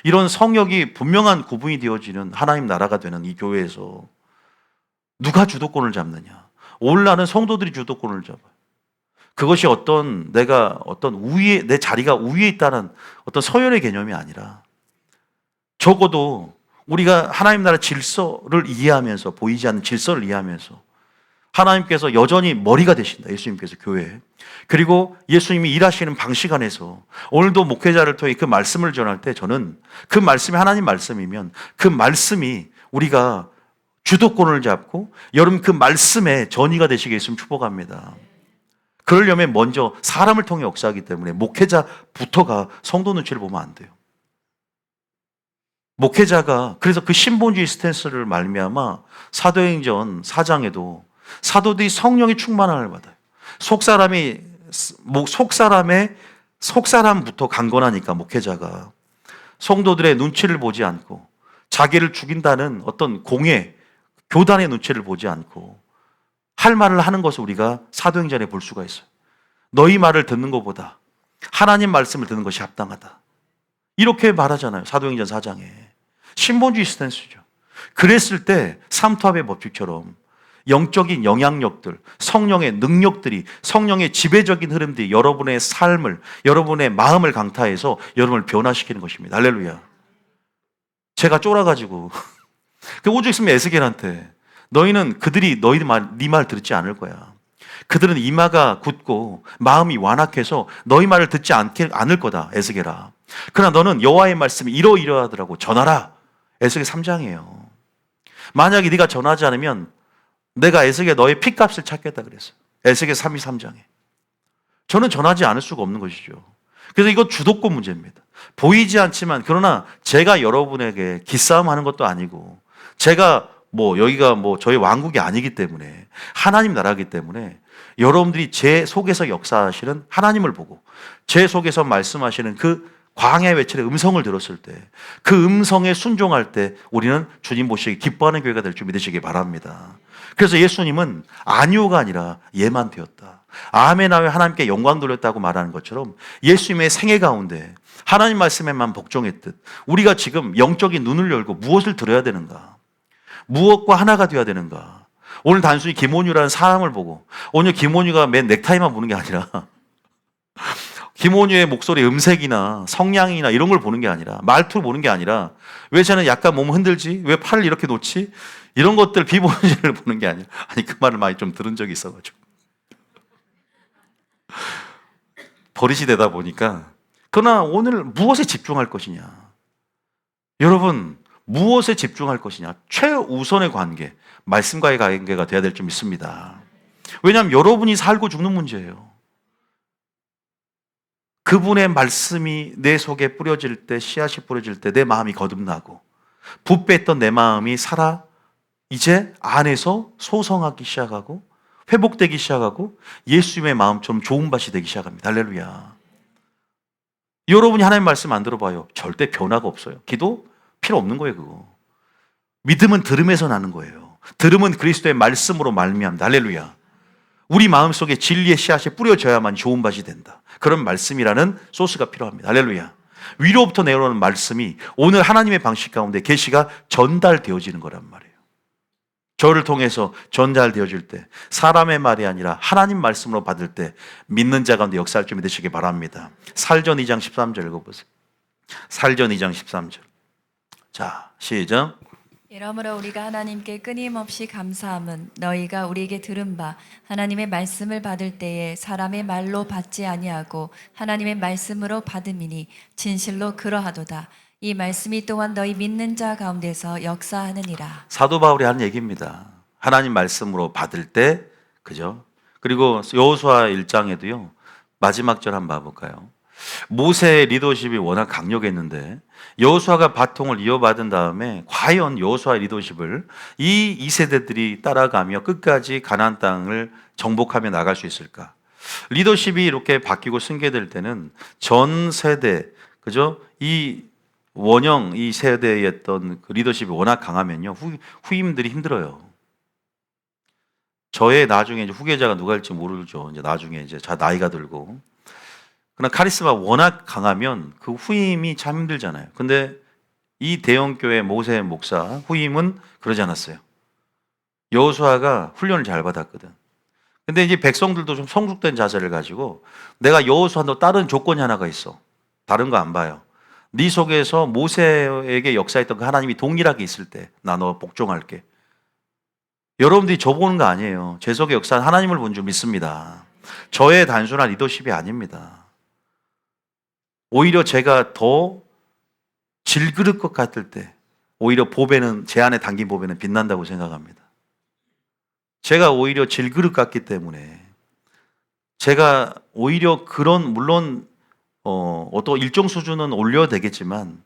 이런 성역이 분명한 구분이 되어지는 하나님 나라가 되는 이 교회에서 누가 주도권을 잡느냐? 오늘날은 성도들이 주도권을 잡아요. 그것이 내 자리가 우위에 있다는 어떤 서열의 개념이 아니라 적어도 우리가 하나님 나라 질서를 이해하면서 보이지 않는 질서를 이해하면서 하나님께서 여전히 머리가 되신다. 예수님께서 교회에. 그리고 예수님이 일하시는 방식 안에서 오늘도 목회자를 통해 그 말씀을 전할 때 저는 그 말씀이 하나님 말씀이면 그 말씀이 우리가 주도권을 잡고 여러분 그 말씀에 전이가 되시게 했으면 축복합니다. 그러려면 먼저 사람을 통해 역사하기 때문에 목회자부터가 성도 눈치를 보면 안 돼요. 목회자가 그래서 그 신본주의 스탠스를 말미암아 사도행전 4장에도 사도들이 성령의 충만함을 받아요. 속사람부터 강건하니까 목회자가 성도들의 눈치를 보지 않고 자기를 죽인다는 어떤 교단의 눈치를 보지 않고 할 말을 하는 것을 우리가 사도행전에 볼 수가 있어요. 너희 말을 듣는 것보다 하나님 말씀을 듣는 것이 합당하다. 이렇게 말하잖아요. 사도행전 4장에. 신본주의 스탠스죠. 그랬을 때 삼투압의 법칙처럼 영적인 영향력들, 성령의 능력들이, 성령의 지배적인 흐름들이 여러분의 삶을, 여러분의 마음을 강타해서 여러분을 변화시키는 것입니다. 할렐루야. 제가 쫄아가지고 오죽 있으면 에스겔한테 너희는 그들이 네 말 듣지 않을 거야. 그들은 이마가 굳고 마음이 완악해서 너희 말을 듣지 않을 거다. 에스겔아. 그러나 너는 여호와의 말씀이 이러이러하더라고 전하라. 에스겔 3장이에요. 만약에 네가 전하지 않으면 내가 에스겔 너의 핏값을 찾겠다 그랬어요. 에스겔 3장에. 저는 전하지 않을 수가 없는 것이죠. 그래서 이거 주도권 문제입니다. 보이지 않지만 그러나 제가 여러분에게 기싸움하는 것도 아니고 제가 여기가 저희 왕국이 아니기 때문에 하나님 나라이기 때문에 여러분들이 제 속에서 역사하시는 하나님을 보고 제 속에서 말씀하시는 그 광야의 외침의 음성을 들었을 때 그 음성에 순종할 때 우리는 주님 보시기에 기뻐하는 교회가 될 줄 믿으시기 바랍니다. 그래서 예수님은 아니오가 아니라 예만 되었다. 아멘하여 하나님께 영광 돌렸다고 말하는 것처럼 예수님의 생애 가운데 하나님 말씀에만 복종했듯 우리가 지금 영적인 눈을 열고 무엇을 들어야 되는가? 무엇과 하나가 되어야 되는가? 오늘 단순히 김원유라는 사람을 보고 오늘 김원유가 맨 넥타이만 보는 게 아니라 김원유의 목소리 음색이나 성량이나 이런 걸 보는 게 아니라 말투를 보는 게 아니라 왜 쟤는 약간 몸 흔들지? 왜 팔을 이렇게 놓지? 이런 것들 비본질을 보는 게 아니라 그 말을 많이 좀 들은 적이 있어가지고 버릇이 되다 보니까 그러나 오늘 무엇에 집중할 것이냐? 여러분 무엇에 집중할 것이냐? 최우선의 관계, 말씀과의 관계가 돼야 될 줄 믿습니다. 왜냐하면 여러분이 살고 죽는 문제예요. 그분의 말씀이 내 속에 뿌려질 때, 씨앗이 뿌려질 때 내 마음이 거듭나고 부패했던 내 마음이 살아 이제 안에서 소성하기 시작하고 회복되기 시작하고 예수님의 마음처럼 좋은 밭이 되기 시작합니다. 할렐루야. 여러분이 하나님 말씀 안 들어봐요. 절대 변화가 없어요. 기도 필요 없는 거예요. 그거. 믿음은 들음에서 나는 거예요. 들음은 그리스도의 말씀으로 말미암다. 할렐루야. 우리 마음속에 진리의 씨앗이 뿌려져야만 좋은 밭이 된다. 그런 말씀이라는 소스가 필요합니다. 할렐루야. 위로부터 내려오는 말씀이 오늘 하나님의 방식 가운데 계시가 전달되어지는 거란 말이에요. 저를 통해서 전달되어질 때 사람의 말이 아니라 하나님 말씀으로 받을 때 믿는 자 가운데 역사할 줄 믿으시기 바랍니다. 살전 2장 13절 읽어보세요. 살전 2장 13절. 자, 시작. 이러므로 우리가 하나님께 끊임없이 감사함은 너희가 우리에게 들은 바 하나님의 말씀을 받을 때에 사람의 말로 받지 아니하고 하나님의 말씀으로 받음이니 진실로 그러하도다. 이 말씀이 또한 너희 믿는 자 가운데서 역사하느니라. 사도 바울이 하는 얘기입니다. 하나님 말씀으로 받을 때, 그죠? 그리고 여호수아 1장에도요. 마지막 절 한번 봐볼까요? 모세의 리더십이 워낙 강력했는데 여호수아가 바통을 이어받은 다음에 과연 여호수아의 리더십을 이 2세대들이 따라가며 끝까지 가나안 땅을 정복하며 나갈 수 있을까? 리더십이 이렇게 바뀌고 승계될 때는 전 세대, 그죠? 이 원형 이 세대의 어떤 그 리더십이 워낙 강하면요 후임들이 힘들어요. 저의 나중에 이제 후계자가 누가 될지 모르죠. 이제 나중에 이제 나이가 들고. 그러나 카리스마 워낙 강하면 그 후임이 참 힘들잖아요. 근데 이 대형교회 모세 목사 후임은 그러지 않았어요. 여호수아가 훈련을 잘 받았거든. 근데 이제 백성들도 좀 성숙된 자세를 가지고 내가 여호수아도 다른 조건이 하나가 있어. 다른 거 안 봐요. 네 속에서 모세에게 역사했던 그 하나님이 동일하게 있을 때 나 너 복종할게. 여러분들이 저 보는 거 아니에요. 제 속에 역사한 하나님을 본 줄 믿습니다. 저의 단순한 리더십이 아닙니다. 오히려 제가 더 질그릇 것 같을 때 오히려 보배는 제 안에 담긴 보배는 빛난다고 생각합니다. 제가 오히려 질그릇 같기 때문에 제가 오히려 그런 물론 어떤 일정 수준은 올려야 되겠지만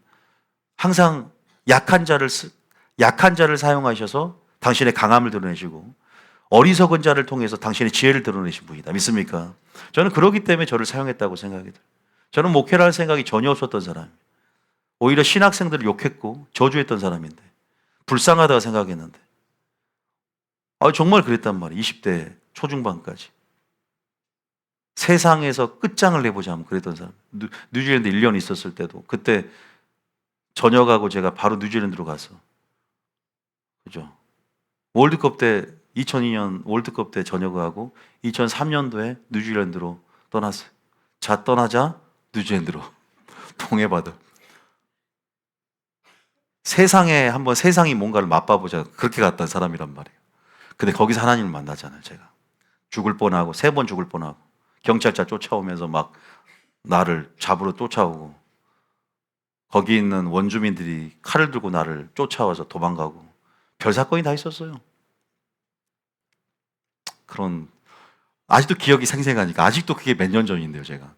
항상 약한 자를 사용하셔서 당신의 강함을 드러내시고 어리석은 자를 통해서 당신의 지혜를 드러내신 분이다. 믿습니까? 저는 그러기 때문에 저를 사용했다고 생각이 들어요. 저는 목회를 할 생각이 전혀 없었던 사람이에요. 오히려 신학생들을 욕했고 저주했던 사람인데 불쌍하다고 생각했는데 정말 그랬단 말이에요. 20대 초중반까지. 세상에서 끝장을 내보자면 그랬던 사람. 뉴질랜드 1년 있었을 때도 그때 저녁하고 제가 바로 뉴질랜드로 가서 그죠? 월드컵 때 2002년 월드컵 때 저녁하고 2003년도에 뉴질랜드로 떠났어요. 떠나자 뉴질랜드로 동해바다. 세상에 한번 세상이 뭔가를 맛봐보자 그렇게 갔던 사람이란 말이에요. 근데 거기서 하나님을 만나잖아요. 제가 죽을 뻔하고 3번 죽을 뻔하고 경찰차 쫓아오면서 막 나를 잡으러 쫓아오고 거기 있는 원주민들이 칼을 들고 나를 쫓아와서 도망가고 별 사건이 다 있었어요. 그런 아직도 기억이 생생하니까 아직도 그게 몇 년 전인데요. 제가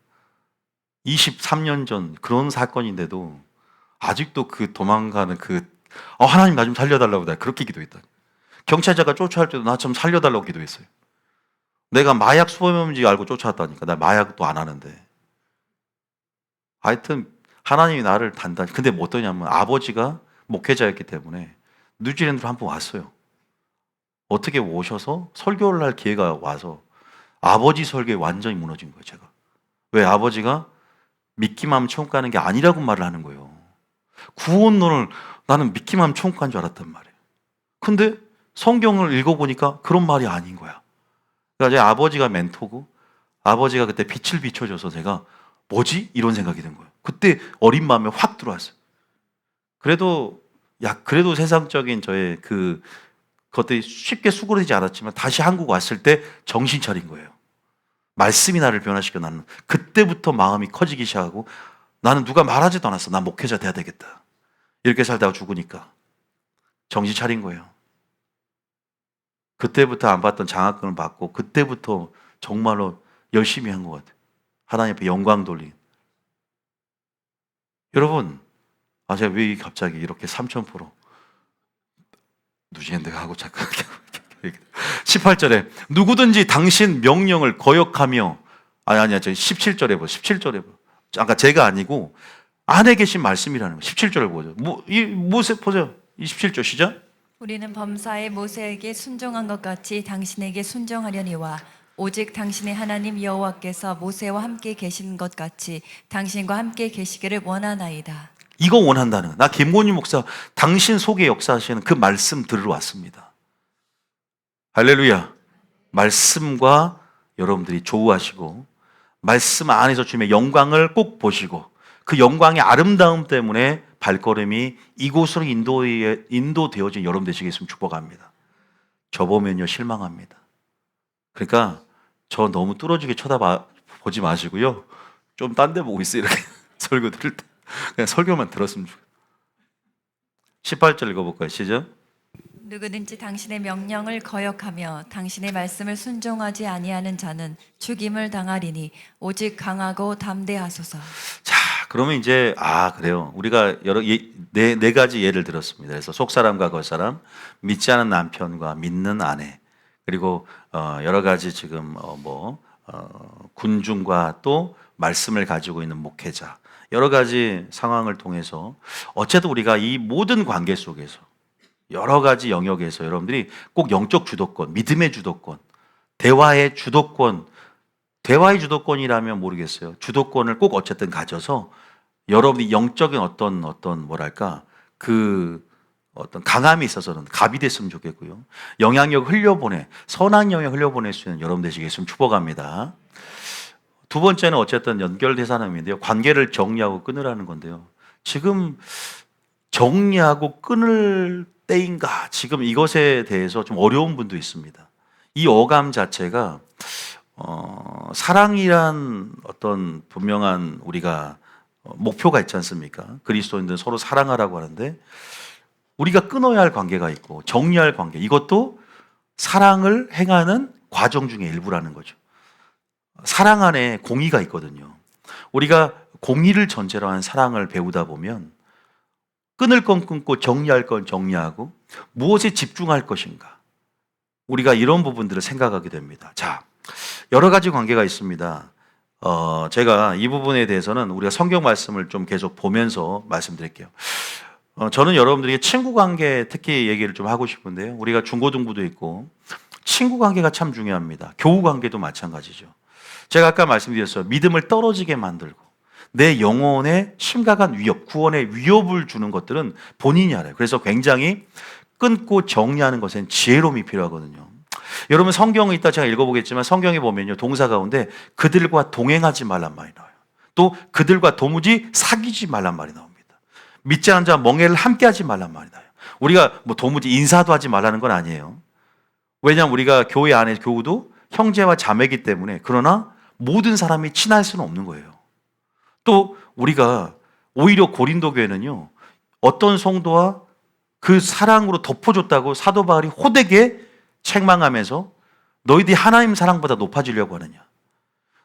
23년 전 그런 사건인데도 아직도 그 도망가는 하나님 나 좀 살려달라고 내가 그렇게 기도했다. 경찰차가 쫓아올 때도 나 좀 살려달라고 기도했어요. 내가 마약 수범인지 알고 쫓아왔다니까. 나 마약도 안 하는데. 하여튼 하나님이 나를 단단히. 근데 뭐 어떠냐면 아버지가 목회자였기 때문에 뉴질랜드로 한 번 왔어요. 어떻게 오셔서 설교를 할 기회가 와서 아버지 설교에 완전히 무너진 거예요. 제가. 왜? 아버지가 믿기만 하면 천국 가는 게 아니라고 말을 하는 거예요. 구원론을 나는 믿기만 하면 천국 간 줄 알았단 말이에요. 근데 성경을 읽어보니까 그런 말이 아닌 거야. 그러니까 제 아버지가 멘토고 아버지가 그때 빛을 비춰줘서 제가 뭐지? 이런 생각이 든 거예요. 그때 어린 마음에 확 들어왔어요. 그래도 세상적인 저의 그것들이 쉽게 수그러지지 않았지만 다시 한국 왔을 때 정신 차린 거예요. 말씀이 나를 변화시켜 나는 그때부터 마음이 커지기 시작하고 나는 누가 말하지도 않았어. 나 목회자 돼야 되겠다. 이렇게 살다가 죽으니까 정신 차린 거예요. 그때부터 안 받던 장학금을 받고 그때부터 정말로 열심히 한 것 같아요. 하나님 앞에 영광 돌린. 여러분, 제가 왜 갑자기 이렇게 3000% 뉴질랜드가 하고 잠깐 18절에 누구든지 당신 명령을 거역하며 아니야 17절에 보세요. 17절에 보세요. 아까 제가 아니고 안에 계신 말씀이라는 거예요. 17절을 보죠. 모세 보세요. 27절 시작. 우리는 범사에 모세에게 순종한 것 같이 당신에게 순종하려니와 오직 당신의 하나님 여호와께서 모세와 함께 계신 것 같이 당신과 함께 계시기를 원하나이다. 이거 원한다는 거예요. 나 김건희 목사 당신 속에 역사하시는 그 말씀 들으러 왔습니다. 할렐루야. 말씀과 여러분들이 조우하시고 말씀 안에서 주님의 영광을 꼭 보시고 그 영광의 아름다움 때문에 발걸음이 이곳으로 인도되어진 여러분 되시겠으면 축복합니다. 저 보면요 실망합니다. 그러니까 저 너무 뚫어지게 쳐다보지 마시고요. 좀 딴 데 보고 있어요. 이렇게 설교 들을 때 그냥 설교만 들었으면 좋겠어요. 18절 읽어볼까요? 시작. 누구든지 당신의 명령을 거역하며 당신의 말씀을 순종하지 아니하는 자는 죽임을 당하리니 오직 강하고 담대하소서. 자, 그러면 이제 그래요. 우리가 네 가지 예를 들었습니다. 그래서 속사람과 겉사람, 믿지 않은 남편과 믿는 아내, 그리고 여러 가지 지금 군중과 또 말씀을 가지고 있는 목회자, 여러 가지 상황을 통해서 어쨌든 우리가 이 모든 관계 속에서 여러 가지 영역에서 여러분들이 꼭 영적 주도권, 믿음의 주도권, 대화의 주도권이라면 모르겠어요. 주도권을 꼭 어쨌든 가져서 여러분이 영적인 어떤 어떤 강함이 있어서는 갑이 됐으면 좋겠고요. 영향력 선한 영향 흘려보낼 수 있는 여러분 되시겠으면 축복합니다. 두 번째는 어쨌든 연결대사함인데요. 관계를 정리하고 끊으라는 건데요. 지금 정리하고 끊을 때인가? 지금 이것에 대해서 좀 어려운 분도 있습니다. 이 어감 자체가 사랑이란 어떤 분명한 우리가 목표가 있지 않습니까? 그리스도인들은 서로 사랑하라고 하는데 우리가 끊어야 할 관계가 있고 정리할 관계, 이것도 사랑을 행하는 과정 중의 일부라는 거죠. 사랑 안에 공의가 있거든요. 우리가 공의를 전제로 한 사랑을 배우다 보면 끊을 건 끊고 정리할 건 정리하고 무엇에 집중할 것인가, 우리가 이런 부분들을 생각하게 됩니다. 자, 여러 가지 관계가 있습니다. 제가 이 부분에 대해서는 우리가 성경 말씀을 좀 계속 보면서 말씀드릴게요. 저는 여러분들에게 친구 관계 특히 얘기를 좀 하고 싶은데요. 우리가 중고등부도 있고 친구 관계가 참 중요합니다. 교우 관계도 마찬가지죠. 제가 아까 말씀드렸어요. 믿음을 떨어지게 만들고 내 영혼에 심각한 위협, 구원의 위협을 주는 것들은 본인이 알아요. 그래서 굉장히 끊고 정리하는 것엔 지혜로움이 필요하거든요. 여러분 성경을 이따 제가 읽어보겠지만 성경에 보면요, 동사 가운데 그들과 동행하지 말란 말이 나와요. 또 그들과 도무지 사귀지 말란 말이 나옵니다. 믿지 않는 자와 멍해를 함께하지 말란 말이 나와요. 우리가 도무지 인사도 하지 말라는 건 아니에요. 왜냐하면 우리가 교회 안에 교우도 형제와 자매이기 때문에, 그러나 모든 사람이 친할 수는 없는 거예요. 또 우리가 오히려 고린도 교회는요, 어떤 성도와 그 사랑으로 덮어줬다고 사도 바울이 호되게 책망하면서 너희들이 하나님 사랑보다 높아지려고 하느냐,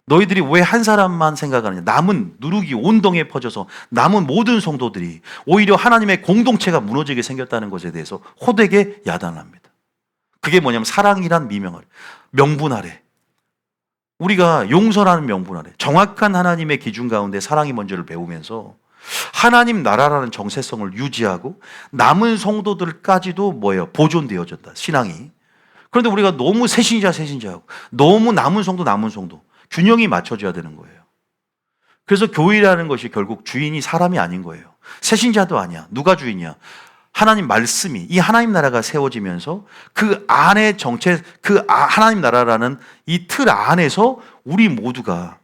너희들이 왜 한 사람만 생각하느냐, 남은 누룩이 온 동에 퍼져서 남은 모든 성도들이 오히려 하나님의 공동체가 무너지게 생겼다는 것에 대해서 호되게 야단합니다. 그게 뭐냐면 사랑이란 명분 아래, 우리가 용서라는 명분 아래 정확한 하나님의 기준 가운데 사랑이 먼저를 배우면서 하나님 나라라는 정체성을 유지하고 남은 성도들까지도 보존되어진다, 신앙이. 그런데 우리가 너무 새신자하고 너무 남은 성도 균형이 맞춰져야 되는 거예요. 그래서 교회라는 것이 결국 주인이 사람이 아닌 거예요. 새신자도 아니야. 누가 주인이야? 하나님 말씀이, 이 하나님 나라가 세워지면서 그 안에 하나님 나라라는 이 틀 안에서 우리 모두가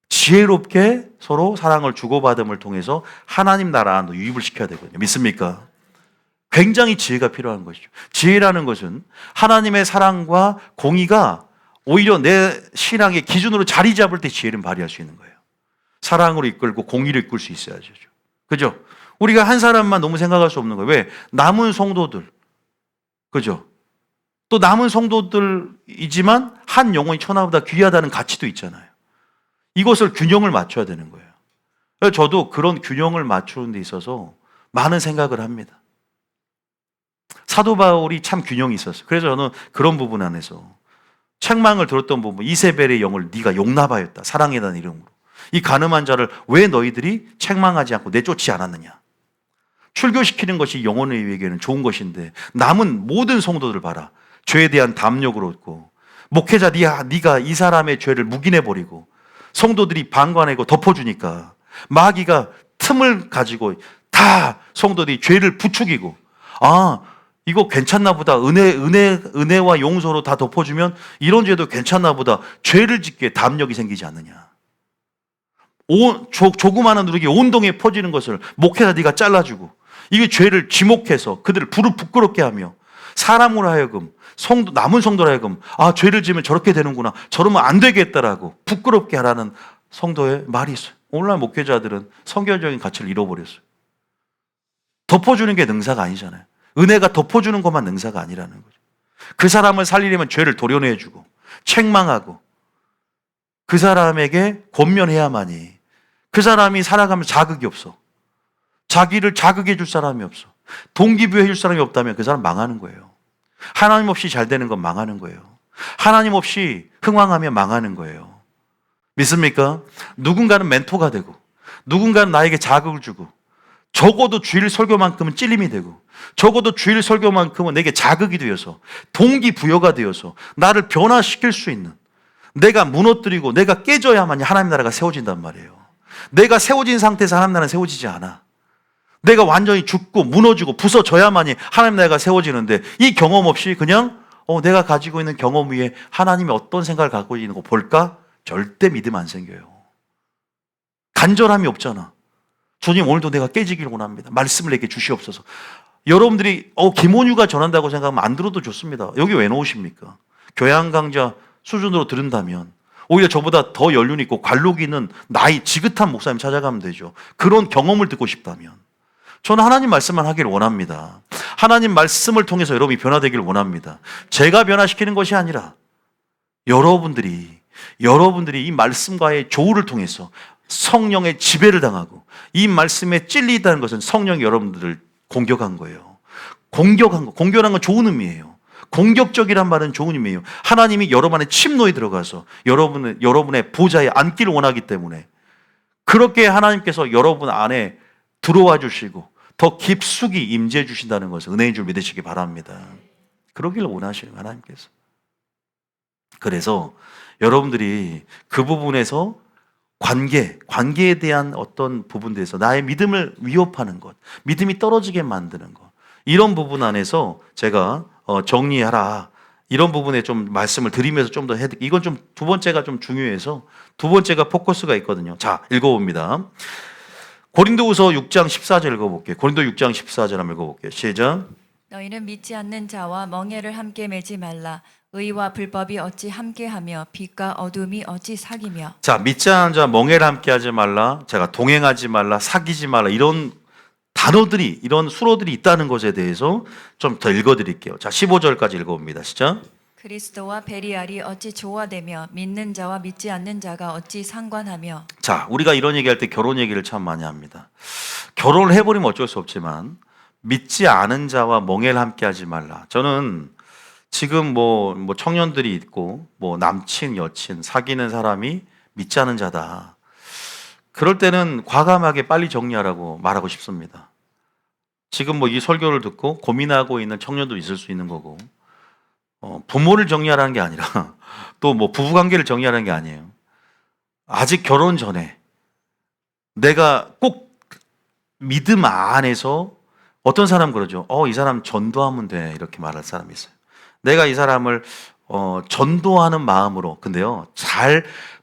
지혜롭게 서로 사랑을 주고받음을 통해서 하나님 나라 안으로 유입을 시켜야 되거든요. 믿습니까? 굉장히 지혜가 필요한 것이죠. 지혜라는 것은 하나님의 사랑과 공의가 오히려 내 신앙의 기준으로 자리 잡을 때 지혜를 발휘할 수 있는 거예요. 사랑으로 이끌고 공의를 이끌 수 있어야죠. 그죠? 우리가 한 사람만 너무 생각할 수 없는 거예요. 왜? 남은 성도들. 그죠? 또 남은 성도들이지만 한 영혼이 천하보다 귀하다는 가치도 있잖아요. 이것을 균형을 맞춰야 되는 거예요. 저도 그런 균형을 맞추는 데 있어서 많은 생각을 합니다. 사도 바울이 참 균형이 있었어요. 그래서 저는 그런 부분 안에서 책망을 들었던 부분, 이세벨의 영을 네가 용납하였다, 사랑이라는 이름으로. 이 가늠한 자를 왜 너희들이 책망하지 않고 내쫓지 않았느냐. 출교시키는 것이 영혼에게는 좋은 것인데 남은 모든 성도들 봐라. 죄에 대한 담력으로 얻고, 목회자 네가 이 사람의 죄를 묵인해버리고 성도들이 방관하고 덮어주니까 마귀가 틈을 가지고 다 성도들이 죄를 부추기고, 이거 괜찮나 보다. 은혜와 용서로 다 덮어주면 이런 죄도 괜찮나 보다. 죄를 짓기에 담력이 생기지 않느냐. 조그마한 누룩이 온 동에 퍼지는 것을 목회자 네가 잘라주고, 이게 죄를 지목해서 그들을 부끄럽게 하며 사람으로 하여금 남은 성도로 하여금 죄를 지으면 저렇게 되는구나, 저러면 안 되겠다라고 부끄럽게 하라는 성도의 말이 있어요. 오늘날 목회자들은 성경적인 가치를 잃어버렸어요. 덮어주는 게 능사가 아니잖아요. 은혜가 덮어주는 것만 능사가 아니라는 거죠. 그 사람을 살리려면 죄를 도려내주고 책망하고 그 사람에게 권면해야만이 그 사람이 살아가면 자극이 없어. 자기를 자극해 줄 사람이 없어. 동기부여 해줄 사람이 없다면 그 사람 망하는 거예요. 하나님 없이 잘 되는 건 망하는 거예요. 하나님 없이 흥왕하면 망하는 거예요. 믿습니까? 누군가는 멘토가 되고 누군가는 나에게 자극을 주고 적어도 주일 설교만큼은 찔림이 되고 적어도 주일 설교만큼은 내게 자극이 되어서 동기부여가 되어서 나를 변화시킬 수 있는, 내가 무너뜨리고 내가 깨져야만 하나님 나라가 세워진단 말이에요. 내가 세워진 상태에서 하나님 나라는 세워지지 않아. 내가 완전히 죽고 무너지고 부서져야만이 하나님 나라가 세워지는데 이 경험 없이 그냥 내가 가지고 있는 경험 위에 하나님이 어떤 생각을 갖고 있는 거 볼까? 절대 믿음 안 생겨요. 간절함이 없잖아. 주님, 오늘도 내가 깨지기를 원합니다. 말씀을 내게 주시옵소서. 여러분들이 김원유가 전한다고 생각하면 안 들어도 좋습니다. 여기 왜 놓으십니까? 교양 강좌 수준으로 들은다면 오히려 저보다 더 연륜 있고 관록 있는 나이 지긋한 목사님 찾아가면 되죠. 그런 경험을 듣고 싶다면. 저는 하나님 말씀만 하기를 원합니다. 하나님 말씀을 통해서 여러분이 변화되기를 원합니다. 제가 변화시키는 것이 아니라 여러분들이 이 말씀과의 조우를 통해서 성령의 지배를 당하고 이 말씀에 찔리다는 것은 성령이 여러분들을 공격한 거예요. 공격한 건 좋은 의미예요. 공격적이란 말은 좋은 의미예요. 하나님이 여러분 안에 침노에 들어가서 여러분의 보좌에 앉기를 원하기 때문에 그렇게 하나님께서 여러분 안에 들어와 주시고 더 깊숙이 임재해 주신다는 것을 은혜인 줄 믿으시기 바랍니다. 그러기를 원하시는 하나님께서. 그래서 여러분들이 그 부분에서 관계에 대한 어떤 부분들에서 나의 믿음을 위협하는 것, 믿음이 떨어지게 만드는 것, 이런 부분 안에서 제가 정리하라, 이런 부분에 좀 말씀을 드리면서 좀 더 이건 좀 두 번째가 좀 중요해서 두 번째가 포커스가 있거든요. 자, 읽어봅니다. 고린도후서 6장 14절 읽어볼게요. 고린도 6장 14절 한번 읽어볼게요. 시작. 너희는 믿지 않는 자와 멍에를 함께 매지 말라. 의와 불법이 어찌 함께하며 빛과 어둠이 어찌 사귀며. 자, 믿지 않는 자 멍에를 함께 하지 말라, 제가 동행하지 말라, 사귀지 말라, 이런 단어들이, 이런 수로들이 있다는 것에 대해서 좀 더 읽어드릴게요. 자, 15절까지 읽어봅니다. 시작. 그리스도와 베리알이 어찌 조화되며 믿는 자와 믿지 않는 자가 어찌 상관하며. 자, 우리가 이런 얘기할 때 결혼 얘기를 참 많이 합니다. 결혼을 해버리면 어쩔 수 없지만 믿지 않은 자와 멍에를 함께 하지 말라. 저는 지금 뭐 청년들이 있고 남친, 여친 사귀는 사람이 믿지 않은 자다. 그럴 때는 과감하게 빨리 정리하라고 말하고 싶습니다. 지금 이 설교를 듣고 고민하고 있는 청년도 있을 수 있는 거고, 부모를 정리하라는 게 아니라 또 부부관계를 정리하라는 게 아니에요. 아직 결혼 전에 내가 꼭 믿음 안에서 어떤 사람 그러죠. 이 사람 전도하면 돼, 이렇게 말할 사람이 있어요. 내가 이 사람을 전도하는 마음으로, 근데요,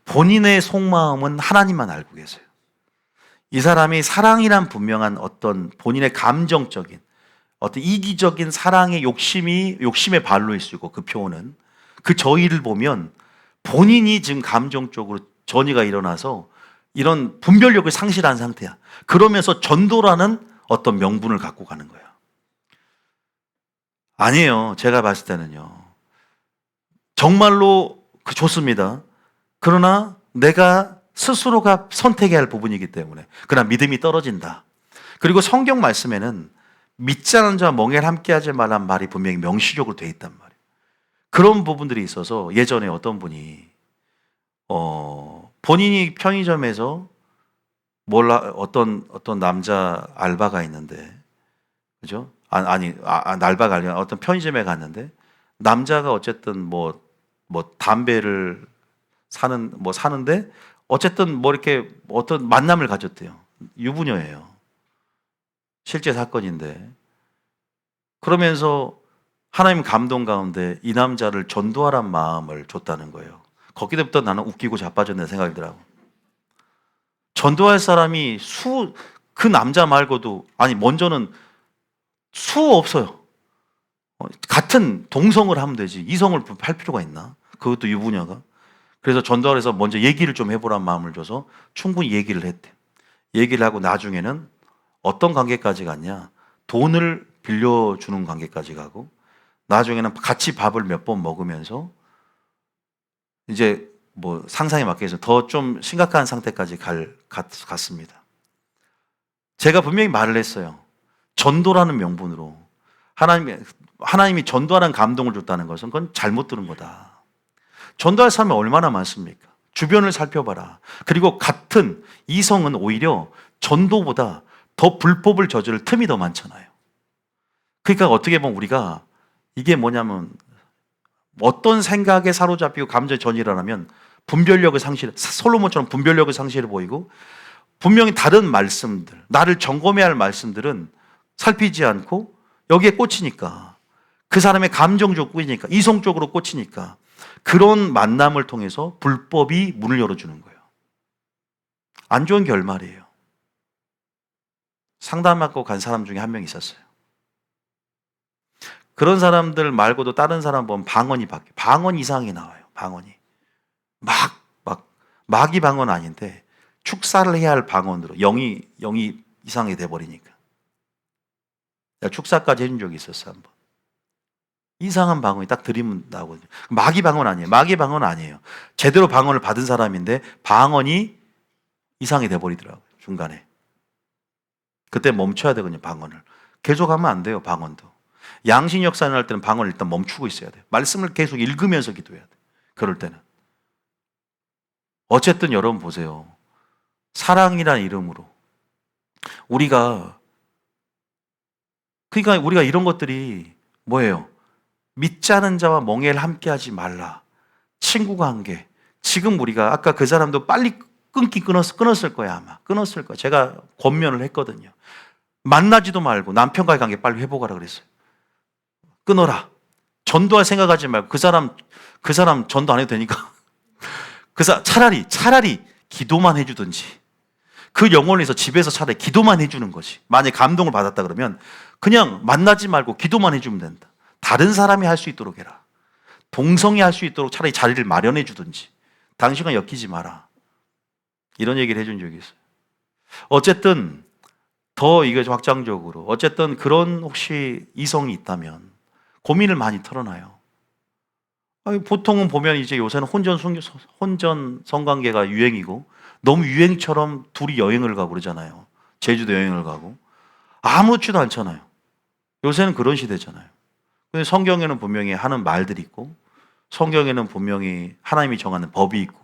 본인의 속마음은 하나님만 알고 계세요. 이 사람이 사랑이란 분명한 어떤 본인의 감정적인 어떤 이기적인 사랑의 욕심의 발로일 수 있고, 그 표현은 그 저희를 보면 본인이 지금 감정적으로 전이가 일어나서 이런 분별력을 상실한 상태야. 그러면서 전도라는 어떤 명분을 갖고 가는 거야. 아니에요. 제가 봤을 때는요, 정말로 좋습니다. 그러나 내가 스스로가 선택해야 할 부분이기 때문에, 그러나 믿음이 떨어진다. 그리고 성경 말씀에는 믿지 않은 자와 멍에를 함께 하지 말란 말이 분명히 명시적으로 돼 있단 말이에요. 그런 부분들이 있어서 예전에 어떤 분이 본인이 편의점에서 어떤 남자 알바가 있는데, 그죠? 알바가 아니라 어떤 편의점에 갔는데 남자가 어쨌든 담배를 사는데 어쨌든 이렇게 어떤 만남을 가졌대요. 유부녀예요. 실제 사건인데. 그러면서 하나님 감동 가운데 이 남자를 전도하란 마음을 줬다는 거예요. 거기서부터 나는 웃기고 자빠졌네 생각이 들더라고. 전도할 사람이 그 남자 말고도, 먼저는 없어요. 같은 동성을 하면 되지 이성을 할 필요가 있나? 그것도 유부녀가. 그래서 전도하러 해서 먼저 얘기를 좀 해보란 마음을 줘서 충분히 얘기를 했대. 얘기를 하고 나중에는 어떤 관계까지 갔냐? 돈을 빌려주는 관계까지 가고 나중에는 같이 밥을 몇 번 먹으면서 이제 뭐 상상에 맞게 해서 더 좀 심각한 상태까지 갔습니다. 제가 분명히 말을 했어요. 전도라는 명분으로 하나님이 전도하는 감동을 줬다는 것은 그건 잘못 들은 거다. 전도할 사람이 얼마나 많습니까? 주변을 살펴봐라. 그리고 같은 이성은 오히려 전도보다 더 불법을 저지를 틈이 더 많잖아요. 그러니까 어떻게 보면 우리가 이게 뭐냐면 어떤 생각에 사로잡히고 감정에 전이를 하면 분별력을 솔로몬처럼 분별력을 상실해 보이고 분명히 다른 말씀들, 나를 점검해야 할 말씀들은 살피지 않고 여기에 꽂히니까 그 사람의 감정적으로 꽂히니까 이성적으로 꽂히니까 그런 만남을 통해서 불법이 문을 열어주는 거예요. 안 좋은 결말이에요. 상담받고 간 사람 중에 한 명 있었어요. 그런 사람들 말고도 다른 사람 보면 방언이 바뀌어요. 방언 이상이 나와요. 방언이. 막이 방언 아닌데 축사를 해야 할 방언으로 영이 이상하게 돼버리니까. 내가 축사까지 해준 적이 있었어 한번. 이상한 방언이 딱 들이면 나오거든요. 마귀 방언 아니에요. 마귀 방언 아니에요. 제대로 방언을 받은 사람인데 방언이 이상하게 돼버리더라고요. 중간에. 그때 멈춰야 되거든요. 방언을. 계속하면 안 돼요. 방언도. 양심 역사를 할 때는 방언을 일단 멈추고 있어야 돼요. 말씀을 계속 읽으면서 기도해야 돼요. 그럴 때는. 어쨌든 여러분 보세요. 사랑이라는 이름으로 그러니까 우리가 이런 것들이 뭐예요? 믿지 않은 자와 멍에를 함께하지 말라. 친구 관계. 지금 우리가 아까 그 사람도 빨리 끊었을 거예요 아마. 끊었을 거예요. 제가 권면을 했거든요. 만나지도 말고 남편과의 관계 빨리 회복하라 그랬어요. 끊어라. 전도할 생각하지 말고 그 사람 전도 안 해도 되니까 차라리 기도만 해주든지 그 영혼을 위해서 집에서 차라리 기도만 해주는 거지. 만약에 감동을 받았다 그러면 그냥 만나지 말고 기도만 해주면 된다. 다른 사람이 할 수 있도록 해라. 동성이 할 수 있도록 차라리 자리를 마련해 주든지. 당신과 엮이지 마라. 이런 얘기를 해준 적이 있어요. 어쨌든 더 이게 확장적으로 어쨌든 그런 혹시 이성이 있다면 고민을 많이 털어놔요. 보통은 보면 이제 요새는 혼전 성관계가 유행이고 너무 유행처럼 둘이 여행을 가고 그러잖아요. 제주도 여행을 가고 아무렇지도 않잖아요. 요새는 그런 시대잖아요. 근데 성경에는 분명히 하는 말들이 있고 성경에는 분명히 하나님이 정하는 법이 있고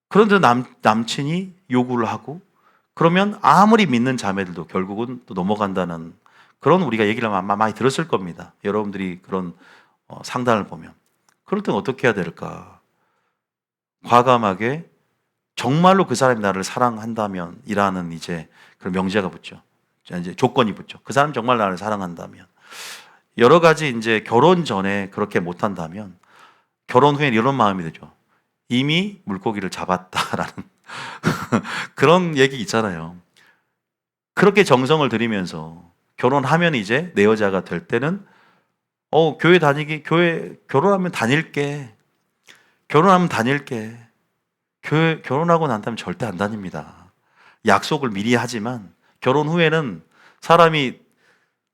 그런데 남친이 요구를 하고 그러면 아무리 믿는 자매들도 결국은 또 넘어간다는 그런 우리가 얘기를 많이 들었을 겁니다. 여러분들이 그런 상담을 보면. 그럴 땐 어떻게 해야 될까? 과감하게 정말로 그 사람이 나를 사랑한다면 이라는 이제 그런 명제가 붙죠. 이제 조건이 붙죠. 그 사람이 정말 나를 사랑한다면. 여러 가지 이제 결혼 전에 그렇게 못한다면 결혼 후에 이런 마음이 들죠. 이미 물고기를 잡았다라는 그런 얘기 있잖아요. 그렇게 정성을 들이면서 결혼하면 이제 내 여자가 될 때는 교회 결혼하면 다닐게. 결혼하고 난 다음에 절대 안 다닙니다. 약속을 미리 하지만 결혼 후에는 사람이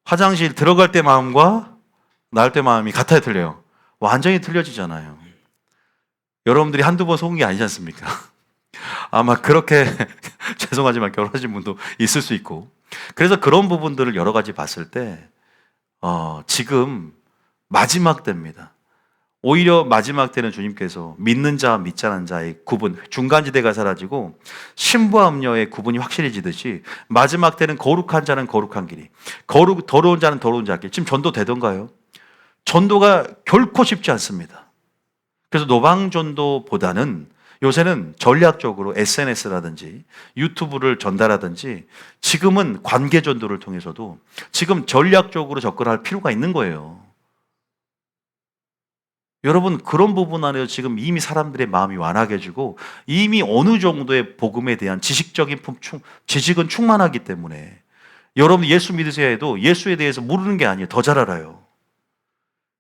화장실 들어갈 때 마음과 나올 때 마음이 같아야 틀려요. 완전히 틀려지잖아요. 여러분들이 한두 번 속은 게 아니지 않습니까? 아마 그렇게 죄송하지만 결혼하신 분도 있을 수 있고 그래서 그런 부분들을 여러 가지 봤을 때 지금 마지막 때입니다. 오히려 마지막 때는 주님께서 믿는 자와 믿지 않은 자의 구분, 중간지대가 사라지고 신부와 음녀의 구분이 확실해지듯이 마지막 때는 거룩한 자는 거룩한 길이, 더러운 자는 더러운 자길. 지금 전도 되던가요? 전도가 결코 쉽지 않습니다. 그래서 노방전도보다는 요새는 전략적으로 SNS라든지 유튜브를 전달하든지 지금은 관계전도를 통해서도 지금 전략적으로 접근할 필요가 있는 거예요. 여러분 그런 부분 안에서 지금 이미 사람들의 마음이 완화해지고 이미 어느 정도의 복음에 대한 지식은 충만하기 때문에 여러분 예수 믿으세요 해도 예수에 대해서 모르는 게 아니에요. 더 잘 알아요.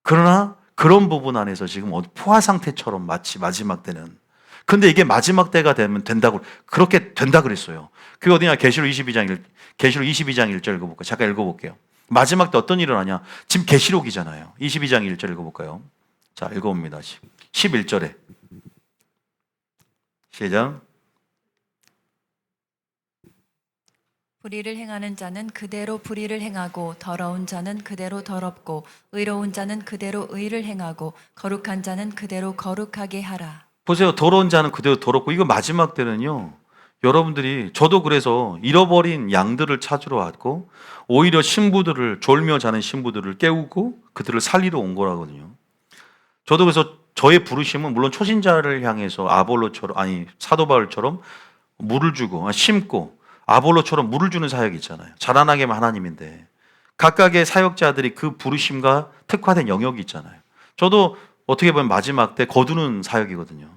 그러나 그런 부분 안에서 지금 포화 상태처럼 마치 마지막 때는 근데 이게 마지막 때가 되면 된다고, 그렇게 된다 그랬어요. 그게 어디냐? 계시록 22장 1절 읽어볼까요? 잠깐 읽어볼게요. 마지막 때 어떤 일이 일어나냐? 지금 계시록이잖아요. 22장 1절 읽어볼까요? 자, 읽어봅니다. 11절에 시작. 불의를 행하는 자는 그대로 불의를 행하고, 더러운 자는 그대로 더럽고, 의로운 자는 그대로 의를 행하고, 거룩한 자는 그대로 거룩하게 하라. 보세요. 더러운 자는 그대로 더럽고, 이거 마지막 때는요, 여러분들이, 저도 그래서 잃어버린 양들을 찾으러 왔고, 오히려 신부들을, 졸며 자는 신부들을 깨우고 그들을 살리러 온 거라거든요. 저도 그래서 저의 부르심은 물론 초신자를 향해서 아볼로처럼, 아니 사도 바울처럼 물을 주고 심고, 아볼로처럼 물을 주는 사역이 있잖아요. 자라나게 하면 하나님인데, 각각의 사역자들이 그 부르심과 특화된 영역이 있잖아요. 저도 어떻게 보면 마지막 때 거두는 사역이거든요.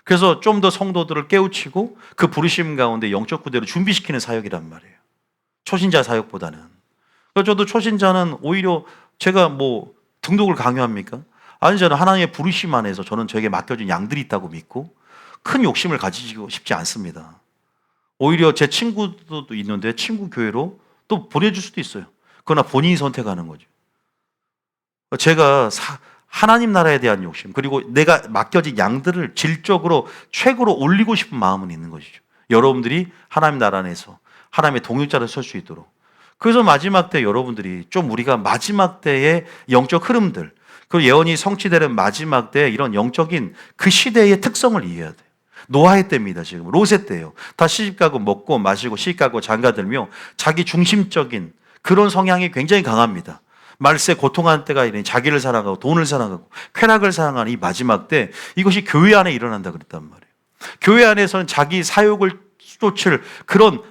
그래서 좀 더 성도들을 깨우치고 그 부르심 가운데 영적 구대로 준비시키는 사역이란 말이에요. 초신자 사역보다는. 그래서 저도 초신자는 오히려 제가 뭐 등록을 강요합니까? 아니, 저는 하나님의 부르심 안에서 저는 저에게 맡겨진 양들이 있다고 믿고 큰 욕심을 가지고 싶지 않습니다. 오히려 제 친구도 있는데 친구 교회로 또 보내줄 수도 있어요. 그러나 본인이 선택하는 거죠. 제가 하나님 나라에 대한 욕심, 그리고 내가 맡겨진 양들을 질적으로 최고로 올리고 싶은 마음은 있는 것이죠. 여러분들이 하나님 나라 안에서 하나님의 동역자로 설 수 있도록. 그래서 마지막 때 여러분들이 좀 우리가 마지막 때의 영적 흐름들, 그 예언이 성취되는 마지막 때 이런 영적인 그 시대의 특성을 이해해야 돼요. 노아의 때입니다. 지금 롯의 때예요. 다 시집가고 먹고 마시고 시집가고 장가들며 자기 중심적인 그런 성향이 굉장히 강합니다. 말세 고통하는 때가 이르니 자기를 사랑하고 돈을 사랑하고 쾌락을 사랑하는 이 마지막 때, 이것이 교회 안에 일어난다 그랬단 말이에요. 교회 안에서는 자기 사욕을 쫓을 그런,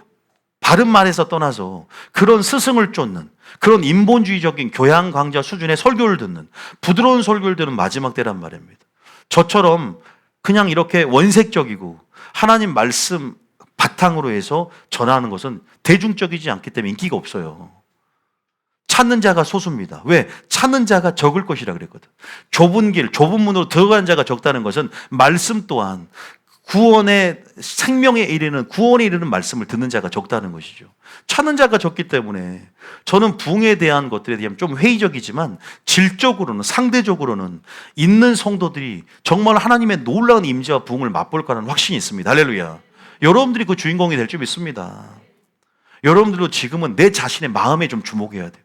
바른 말에서 떠나서 그런 스승을 쫓는 그런 인본주의적인 교양 강좌 수준의 설교를 듣는, 부드러운 설교를 듣는 마지막 때란 말입니다. 저처럼 그냥 이렇게 원색적이고 하나님 말씀 바탕으로 해서 전하는 것은 대중적이지 않기 때문에 인기가 없어요. 찾는 자가 소수입니다. 왜? 찾는 자가 적을 것이라 그랬거든. 좁은 길, 좁은 문으로 들어가는 자가 적다는 것은 말씀 또한 구원의 생명에 이르는, 구원에 이르는 말씀을 듣는 자가 적다는 것이죠. 찾는 자가 적기 때문에 저는 부흥에 대한 것들에 대한 좀 회의적이지만 질적으로는, 상대적으로는 있는 성도들이 정말 하나님의 놀라운 임재와 부흥을 맛볼 거라는 확신이 있습니다. 할렐루야. 여러분들이 그 주인공이 될 줄 믿습니다. 여러분들도 지금은 내 자신의 마음에 좀 주목해야 돼요.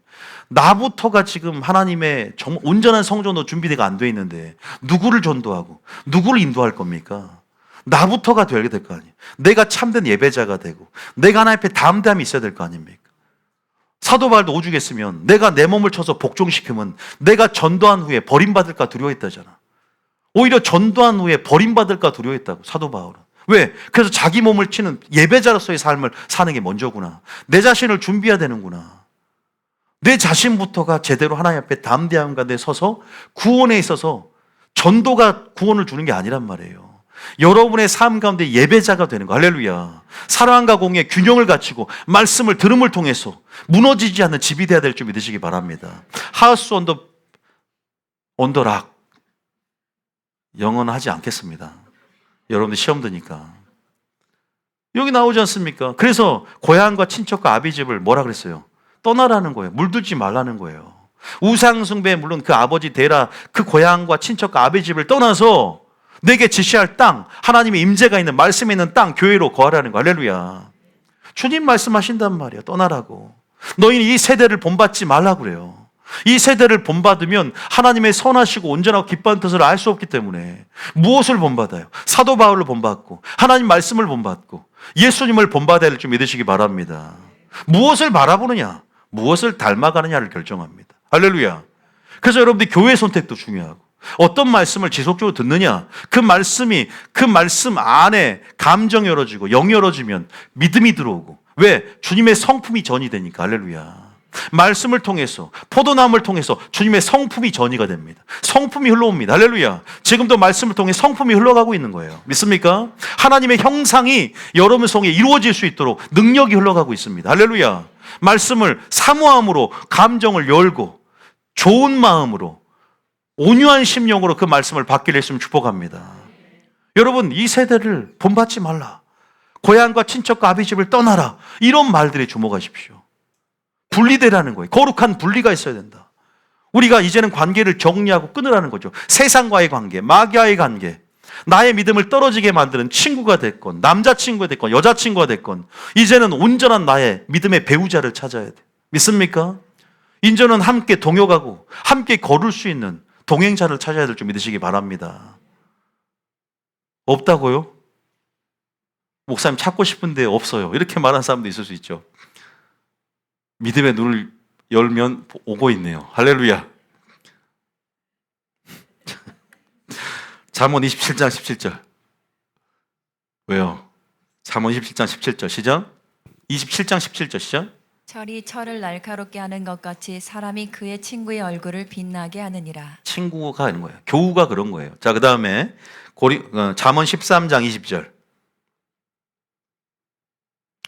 나부터가 지금 하나님의 온전한 성전도 준비가 안 돼 있는데 누구를 전도하고 누구를 인도할 겁니까? 나부터가 되게 될 거 아니에요. 내가 참된 예배자가 되고 내가 하나님 앞에 담대함이 있어야 될 거 아닙니까? 사도 바울도 오죽했으면 내가 내 몸을 쳐서 복종시키면 내가 전도한 후에 버림받을까 두려워했다잖아. 오히려 전도한 후에 버림받을까 두려워했다고, 사도 바울은. 왜? 그래서 자기 몸을 치는 예배자로서의 삶을 사는 게 먼저구나. 내 자신을 준비해야 되는구나. 내 자신부터가 제대로 하나님 앞에 담대함 가운데 서서 구원에 있어서 전도가 구원을 주는 게 아니란 말이에요. 여러분의 삶 가운데 예배자가 되는 거. 할렐루야. 사랑과 공의의 균형을 갖추고 말씀을 들음을 통해서 무너지지 않는 집이 되어야 될 줄 믿으시기 바랍니다. 하우스 온더 락 영원하지 않겠습니다. 여러분들 시험 드니까. 여기 나오지 않습니까? 그래서 고향과 친척과 아비 집을 뭐라 그랬어요? 떠나라는 거예요. 물들지 말라는 거예요. 우상숭배, 물론 그 아버지 데라, 그 고향과 친척과 아비 집을 떠나서 내게 지시할 땅, 하나님의 임재가 있는, 말씀에 있는 땅, 교회로 거하라는 거. 할렐루야. 주님 말씀하신단 말이에요. 떠나라고. 너희는 이 세대를 본받지 말라고 그래요. 이 세대를 본받으면 하나님의 선하시고 온전하고 기뻐하는 뜻을 알 수 없기 때문에 무엇을 본받아요? 사도 바울을 본받고 하나님 말씀을 본받고 예수님을 본받아야 될 줄 믿으시기 바랍니다. 무엇을 바라보느냐, 무엇을 닮아가느냐를 결정합니다. 할렐루야. 그래서 여러분들이 교회 선택도 중요하고 어떤 말씀을 지속적으로 듣느냐, 그 말씀이, 그 말씀 안에 감정이 열어지고 영이 열어지면 믿음이 들어오고. 왜? 주님의 성품이 전이 되니까. 할렐루야. 말씀을 통해서, 포도나무를 통해서 주님의 성품이 전이가 됩니다. 성품이 흘러옵니다. 할렐루야. 지금도 말씀을 통해 성품이 흘러가고 있는 거예요. 믿습니까? 하나님의 형상이 여러분 속에 이루어질 수 있도록 능력이 흘러가고 있습니다. 할렐루야. 말씀을 사모함으로 감정을 열고 좋은 마음으로 온유한 심령으로 그 말씀을 받기를 했으면 축복합니다. 여러분, 이 세대를 본받지 말라. 고향과 친척과 아비 집을 떠나라. 이런 말들에 주목하십시오. 분리되라는 거예요. 거룩한 분리가 있어야 된다. 우리가 이제는 관계를 정리하고 끊으라는 거죠. 세상과의 관계, 마귀와의 관계, 나의 믿음을 떨어지게 만드는 친구가 됐건, 남자친구가 됐건, 여자친구가 됐건, 이제는 온전한 나의 믿음의 배우자를 찾아야 돼. 믿습니까? 이제는 함께 동역하고 함께 걸을 수 있는 동행자를 찾아야 될 줄 믿으시기 바랍니다. 없다고요? 목사님 찾고 싶은데 없어요. 이렇게 말하는 사람도 있을 수 있죠. 믿음의 눈을 열면 오고 있네요. 할렐루야. 잠언 27장 17절. 왜요? 잠언 27장 17절 시작. 27장 17절 시작. 철이 철을 날카롭게 하는 것 같이 사람이 그의 친구의 얼굴을 빛나게 하느니라. 친구가 하는 거예요. 교우가 그런 거예요. 자, 그 다음에 잠언 13장 20절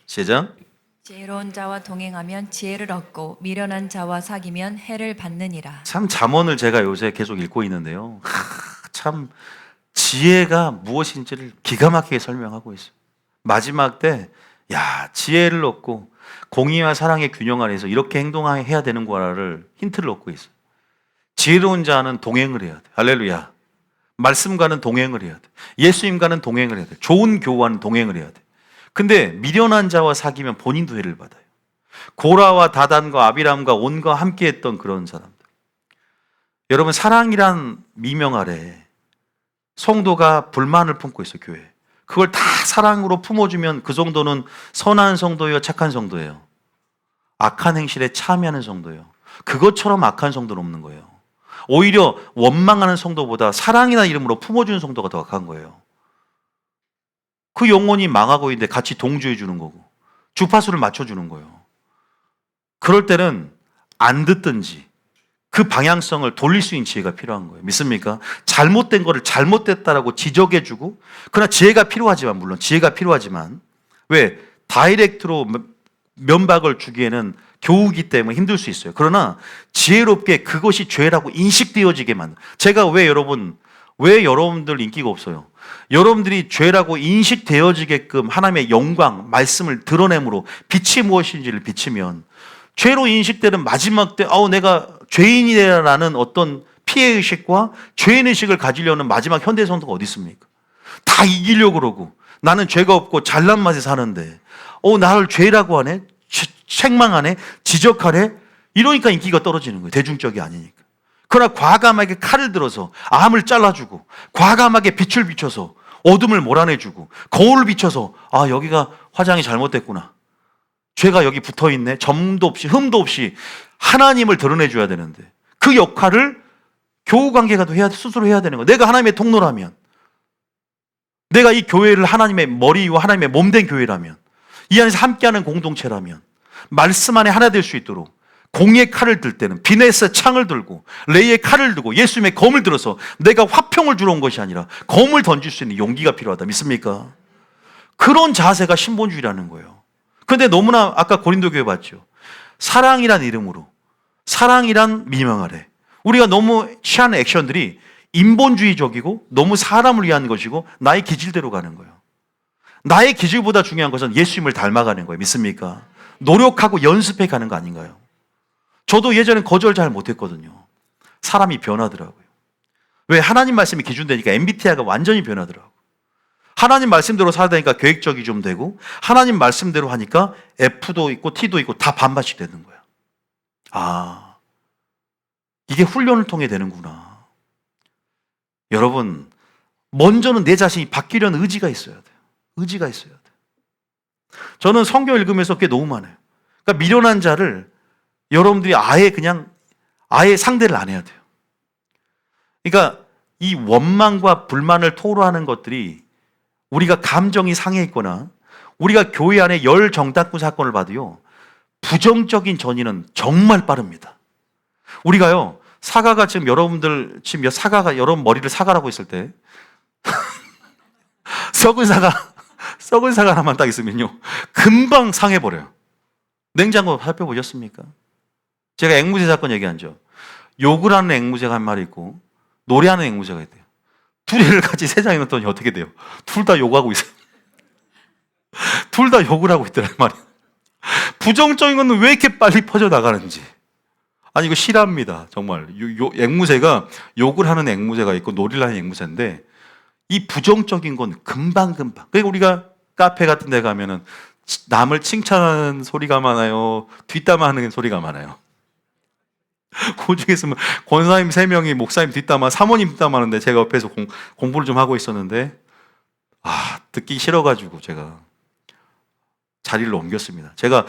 시작. 지혜로운 자와 동행하면 지혜를 얻고 미련한 자와 사귀면 해를 받느니라. 참 잠언을 제가 요새 계속 읽고 있는데요. 참 지혜가 무엇인지를 기가 막히게 설명하고 있어요. 마지막 때 지혜를 얻고 공의와 사랑의 균형 안에서 이렇게 행동해야 되는구나를 힌트를 얻고 있어요. 지혜로운 자는 동행을 해야 돼. 할렐루야. 말씀과는 동행을 해야 돼. 예수님과는 동행을 해야 돼. 좋은 교우와는 동행을 해야 돼. 근데 미련한 자와 사귀면 본인도 해를 받아요. 고라와 다단과 아비람과 온과 함께했던 그런 사람들. 여러분, 사랑이란 미명 아래 성도가 불만을 품고 있어요. 교회. 그걸 다 사랑으로 품어주면 그 정도는 선한 성도예요, 착한 성도예요? 악한 행실에 참여하는 성도예요. 그것처럼 악한 성도는 없는 거예요. 오히려 원망하는 성도보다 사랑이라는 이름으로 품어주는 성도가 더 악한 거예요. 그 영혼이 망하고 있는데 같이 동조해 주는 거고 주파수를 맞춰주는 거예요. 그럴 때는 안 듣든지 그 방향성을 돌릴 수 있는 지혜가 필요한 거예요. 믿습니까? 잘못된 거를 잘못됐다라고 지적해주고, 그러나 지혜가 필요하지만, 물론 지혜가 필요하지만, 왜? 다이렉트로 면박을 주기에는 교우기 때문에 힘들 수 있어요. 그러나 지혜롭게 그것이 죄라고 인식되어지게 만든. 제가 왜 여러분들 인기가 없어요? 여러분들이 죄라고 인식되어지게끔 하나님의 영광, 말씀을 드러내므로 빛이 무엇인지를 비치면, 죄로 인식되는 마지막 때 내가 죄인이라는 어떤 피해의식과 죄인의식을 가지려는 마지막 현대성도가 어디 있습니까? 다 이기려고 그러고 나는 죄가 없고 잘난 맛에 사는데 나를 죄라고 하네? 책망하네? 지적하네? 이러니까 인기가 떨어지는 거예요. 대중적이 아니니까. 그러나 과감하게 칼을 들어서 암을 잘라주고 과감하게 빛을 비춰서 어둠을 몰아내주고 거울을 비춰서 여기가 화장이 잘못됐구나. 죄가 여기 붙어있네. 점도 없이 흠도 없이 하나님을 드러내줘야 되는데 그 역할을 교우관계가 스스로 해야 되는 거예요. 내가 하나님의 통로라면, 내가 이 교회를 하나님의 머리와 하나님의 몸된 교회라면, 이 안에서 함께하는 공동체라면 말씀 안에 하나 될 수 있도록 공의 칼을 들 때는 비네스 창을 들고 레이의 칼을 들고 예수님의 검을 들어서 내가 화평을 주러 온 것이 아니라 검을 던질 수 있는 용기가 필요하다. 믿습니까? 그런 자세가 신본주의라는 거예요. 그런데 너무나 아까 고린도 교회 봤죠. 사랑이란 이름으로, 사랑이란 미명 아래 우리가 너무 취하는 액션들이 인본주의적이고 너무 사람을 위한 것이고 나의 기질대로 가는 거예요. 나의 기질보다 중요한 것은 예수님을 닮아가는 거예요. 믿습니까? 노력하고 연습해 가는 거 아닌가요? 저도 예전엔 거절 잘 못했거든요. 사람이 변하더라고요. 왜? 하나님 말씀이 기준되니까 MBTI가 완전히 변하더라고요. 하나님 말씀대로 살다 보니까 계획적이 좀 되고 하나님 말씀대로 하니까 F도 있고 T도 있고 다 반반씩 되는 거야. 이게 훈련을 통해 되는구나. 여러분, 먼저는 내 자신이 바뀌려는 의지가 있어야 돼요. 의지가 있어야 돼요. 저는 성경 읽으면서 꽤 너무 많아요. 그러니까 미련한 자를 여러분들이 아예 상대를 안 해야 돼요. 그러니까 이 원망과 불만을 토로하는 것들이 우리가 감정이 상해 있거나 우리가 교회 안에 열정당군 사건을 봐도요, 부정적인 전이는 정말 빠릅니다. 우리가요, 사과가 지금 여러분 머리를 사과라고 있을 때 썩은 사과 하나만 딱 있으면요 금방 상해버려요. 냉장고 살펴보셨습니까? 제가 앵무새 사건 얘기한 적, 욕을 하는 앵무새가 한 마리 있고 노래하는 앵무새가 있대요. 두 애를 같이 세상에 넣었더니 어떻게 돼요? 둘 다 욕하고 있어요. 둘 다 욕을 하고 있더란 말이에요. 부정적인 거는 왜 이렇게 빨리 퍼져나가는지. 아니, 이거 실화입니다. 정말. 앵무새가, 욕을 하는 앵무새가 있고 놀이를 하는 앵무새인데, 이 부정적인 건 금방금방. 그러니까 우리가 카페 같은 데 가면은 남을 칭찬하는 소리가 많아요. 뒷담화하는 소리가 많아요. 그 중에서 권사님 3명이 목사님 뒷담화, 사모님 뒷담화하는데 제가 옆에서 공부를 좀 하고 있었는데, 듣기 싫어가지고 제가 자리를 옮겼습니다. 제가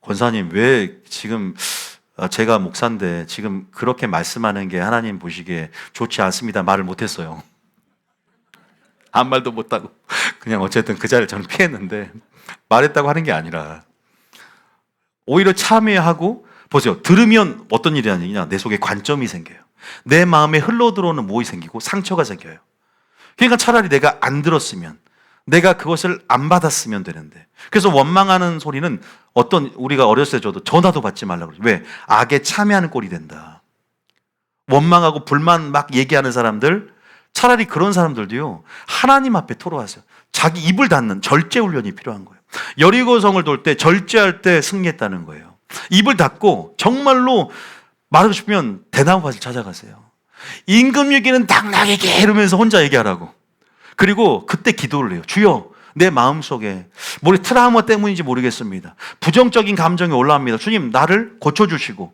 권사님 왜 지금 제가 목사인데 지금 그렇게 말씀하는 게 하나님 보시기에 좋지 않습니다. 말을 못했어요. 아무 말도 못하고 그냥 어쨌든 그 자리를 저는 피했는데, 말했다고 하는 게 아니라 오히려 참여하고, 보세요. 들으면 어떤 일이 아니냐, 내 속에 관점이 생겨요. 내 마음에 흘러들어오는 모이 생기고 상처가 생겨요. 그러니까 차라리 내가 안 들었으면, 내가 그것을 안 받았으면 되는데. 그래서 원망하는 소리는 우리가 어렸을 때 저도 전화도 받지 말라고 그러죠. 왜? 악에 참여하는 꼴이 된다. 원망하고 불만 막 얘기하는 사람들, 차라리 그런 사람들도요, 하나님 앞에 토로하세요. 자기 입을 닫는 절제 훈련이 필요한 거예요. 여리고성을 돌 때 절제할 때 승리했다는 거예요. 입을 닫고 정말로 말하고 싶으면 대나무밭을 찾아가세요. 임금에게는 당나귀에게 이러면서 혼자 얘기하라고. 그리고 그때 기도를 해요. 주여, 내 마음속에 트라우마 때문인지 모르겠습니다. 부정적인 감정이 올라옵니다. 주님, 나를 고쳐주시고.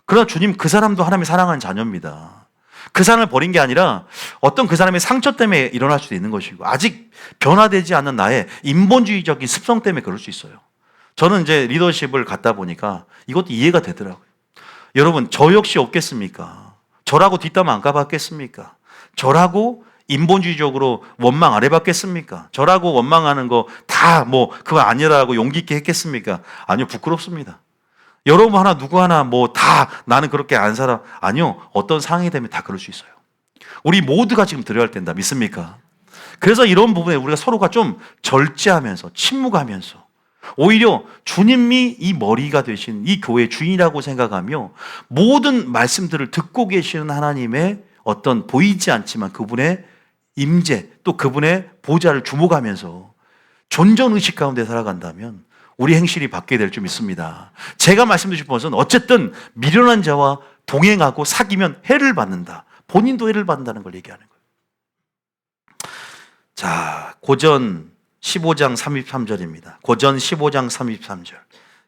그러나 주님, 그 사람도 하나님의 사랑하는 자녀입니다. 그 사람을 버린 게 아니라 어떤 그 사람의 상처 때문에 일어날 수도 있는 것이고, 아직 변화되지 않는 나의 인본주의적인 습성 때문에 그럴 수 있어요. 저는 이제 리더십을 갖다 보니까 이것도 이해가 되더라고요. 여러분, 저 역시 없겠습니까? 저라고 뒷담화 안 까봤겠습니까? 저라고 인본주의적으로 원망 안 해봤겠습니까? 저라고 원망하는 거 다 그거 아니라고 용기 있게 했겠습니까? 아니요, 부끄럽습니다. 여러분 하나, 누구 하나 다 나는 그렇게 안 살아. 아니요, 어떤 상황이 되면 다 그럴 수 있어요. 우리 모두가 지금 들어야 할 때다. 믿습니까? 그래서 이런 부분에 우리가 서로가 좀 절제하면서 침묵하면서, 오히려 주님이 이 머리가 되신 이 교회의 주인이라고 생각하며 모든 말씀들을 듣고 계시는 하나님의 어떤 보이지 않지만 그분의 임재, 또 그분의 보좌를 주목하면서 존전의식 가운데 살아간다면 우리 행실이 바뀌게 될 줄 믿습니다. 제가 말씀드리고 싶은 것은 어쨌든 미련한 자와 동행하고 사귀면 해를 받는다. 본인도 해를 받는다는 걸 얘기하는 거예요. 자, 고전 15장 33절입니다. 고전 15장 33절.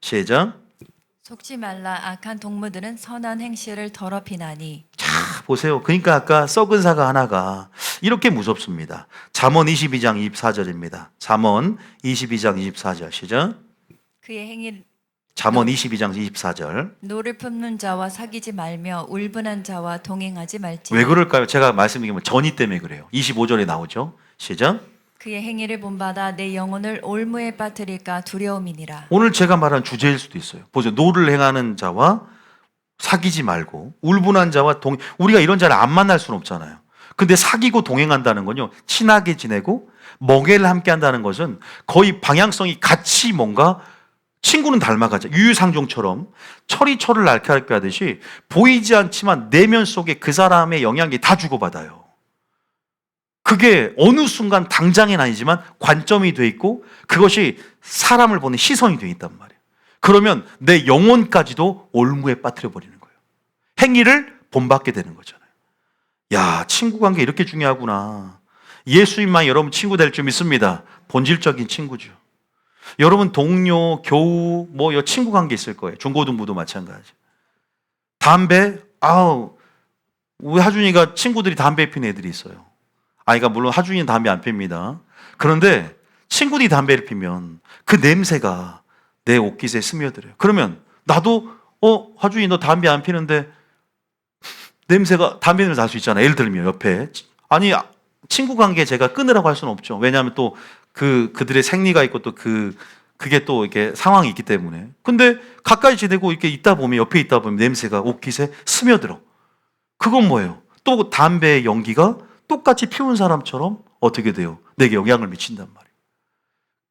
시작. 속지 말라. 악한 동무들은 선한 행실을 더럽히나니. 자, 보세요. 그러니까 아까 썩은 사과 하나가 이렇게 무섭습니다. 잠언 22장 24절입니다. 잠언 22장 24절. 시작. 그의 행위 잠언 22장 24절. 노를 품는 자와 사귀지 말며 울분한 자와 동행하지 말지. 왜 그럴까요? 제가 말씀드린 건 전이 때문에 그래요. 25절에 나오죠. 시작. 그의 행위를 본받아 내 영혼을 올무에 빠뜨릴까 두려움이니라. 오늘 제가 말한 주제일 수도 있어요. 보세요. 노를 행하는 자와 사귀지 말고 울분한 자와 우리가 이런 자를 안 만날 수는 없잖아요. 근데 사귀고 동행한다는 건요, 친하게 지내고 멍해를 함께 한다는 것은 거의 방향성이 같이 뭔가, 친구는 닮아가자. 유유상종처럼 철이 철을 날카롭게 하듯이 보이지 않지만 내면 속에 그 사람의 영향이 다 주고받아요. 그게 어느 순간 당장은 아니지만 관점이 돼 있고 그것이 사람을 보는 시선이 돼 있단 말이에요. 그러면 내 영혼까지도 올무에 빠뜨려 버리는 거예요. 행위를 본받게 되는 거잖아요. 야, 친구 관계 이렇게 중요하구나. 예수님만 여러분 친구 될 줄 믿습니다. 본질적인 친구죠. 여러분 동료, 교우, 친구 관계 있을 거예요. 중고등부도 마찬가지. 담배, 우리 하준이가 친구들이 담배 피는 애들이 있어요. 그러니까 물론 하준이는 담배 안 핍니다. 그런데 친구들이 담배를 피면 그 냄새가 내 옷깃에 스며들어요. 그러면 나도 하준이 너 담배 안 피는데 냄새가, 담배 냄새 날 수 있잖아요. 예를 들면 옆에. 아니, 친구 관계 제가 끊으라고 할 수는 없죠. 왜냐하면 또 그들의 생리가 있고 또 그게 또 이렇게 상황이 있기 때문에. 근데 가까이 지내고 이렇게 있다 보면, 옆에 있다 보면 냄새가 옷깃에 스며들어. 그건 뭐예요? 또 담배의 연기가 똑같이 피운 사람처럼 어떻게 돼요? 내게 영향을 미친단 말이에요.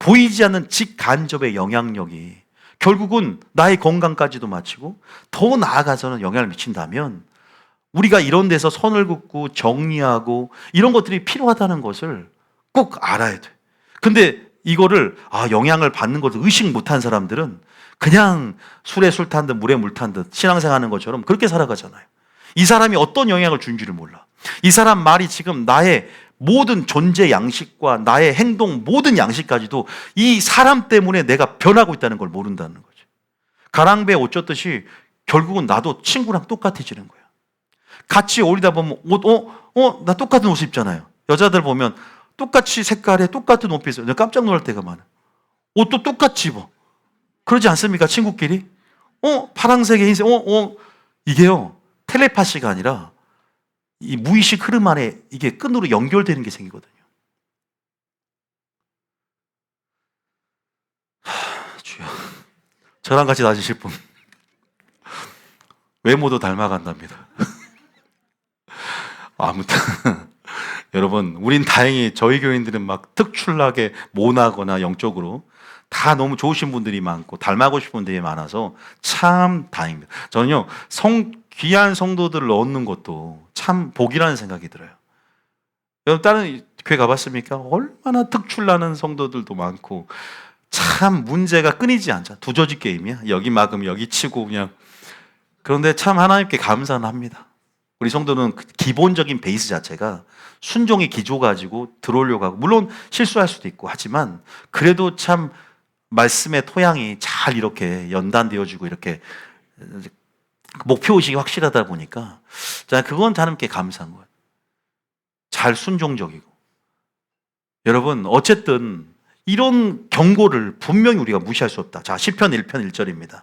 보이지 않는 직간접의 영향력이 결국은 나의 건강까지도 마치고 더 나아가서는 영향을 미친다면 우리가 이런 데서 선을 긋고 정리하고 이런 것들이 필요하다는 것을 꼭 알아야 돼. 근데 이거를 영향을 받는 것을 의식 못한 사람들은 그냥 술에 술 탄 듯 물에 물 탄 듯 신앙생활하는 것처럼 그렇게 살아가잖아요. 이 사람이 어떤 영향을 준지를 몰라. 이 사람 말이 지금 나의 모든 존재 양식과 나의 행동 모든 양식까지도 이 사람 때문에 내가 변하고 있다는 걸 모른다는 거죠. 가랑비에 옷 젖듯이 결국은 나도 친구랑 똑같아지는 거야. 같이 어울리다 보면 나 똑같은 옷 입잖아요. 여자들 보면 똑같이 색깔에 똑같은 옷 입어요. 내가 깜짝 놀랄 때가 많아. 옷도 똑같이 입어. 그러지 않습니까? 친구끼리? 파란색에 흰색, 이게요, 텔레파시가 아니라 이 무의식 흐름 안에 이게 끈으로 연결되는 게 생기거든요. 주여, 저랑 같이 다니실 분. 외모도 닮아간답니다. 아무튼 여러분, 우린 다행히 저희 교인들은 막 특출나게 모나거나 영적으로 다 너무 좋으신 분들이 많고 닮아고 싶은 분들이 많아서 참 다행입니다. 저는요, 귀한 성도들을 얻는 것도 참 복이라는 생각이 들어요. 여러분, 다른 교회 가봤습니까? 얼마나 특출나는 성도들도 많고 참 문제가 끊이지 않잖아. 두저지 게임이야. 여기 막으면 여기 치고 그냥. 그런데 참 하나님께 감사는 합니다. 우리 성도는 기본적인 베이스 자체가 순종의 기조 가지고 들어오려고 하고, 물론 실수할 수도 있고 하지만 그래도 참 말씀의 토양이 잘 이렇게 연단되어지고 이렇게 목표의식이 확실하다 보니까 그건 하나님께 감사한 거예요. 잘 순종적이고. 여러분, 어쨌든 이런 경고를 분명히 우리가 무시할 수 없다. 자, 시편 1편 1절입니다.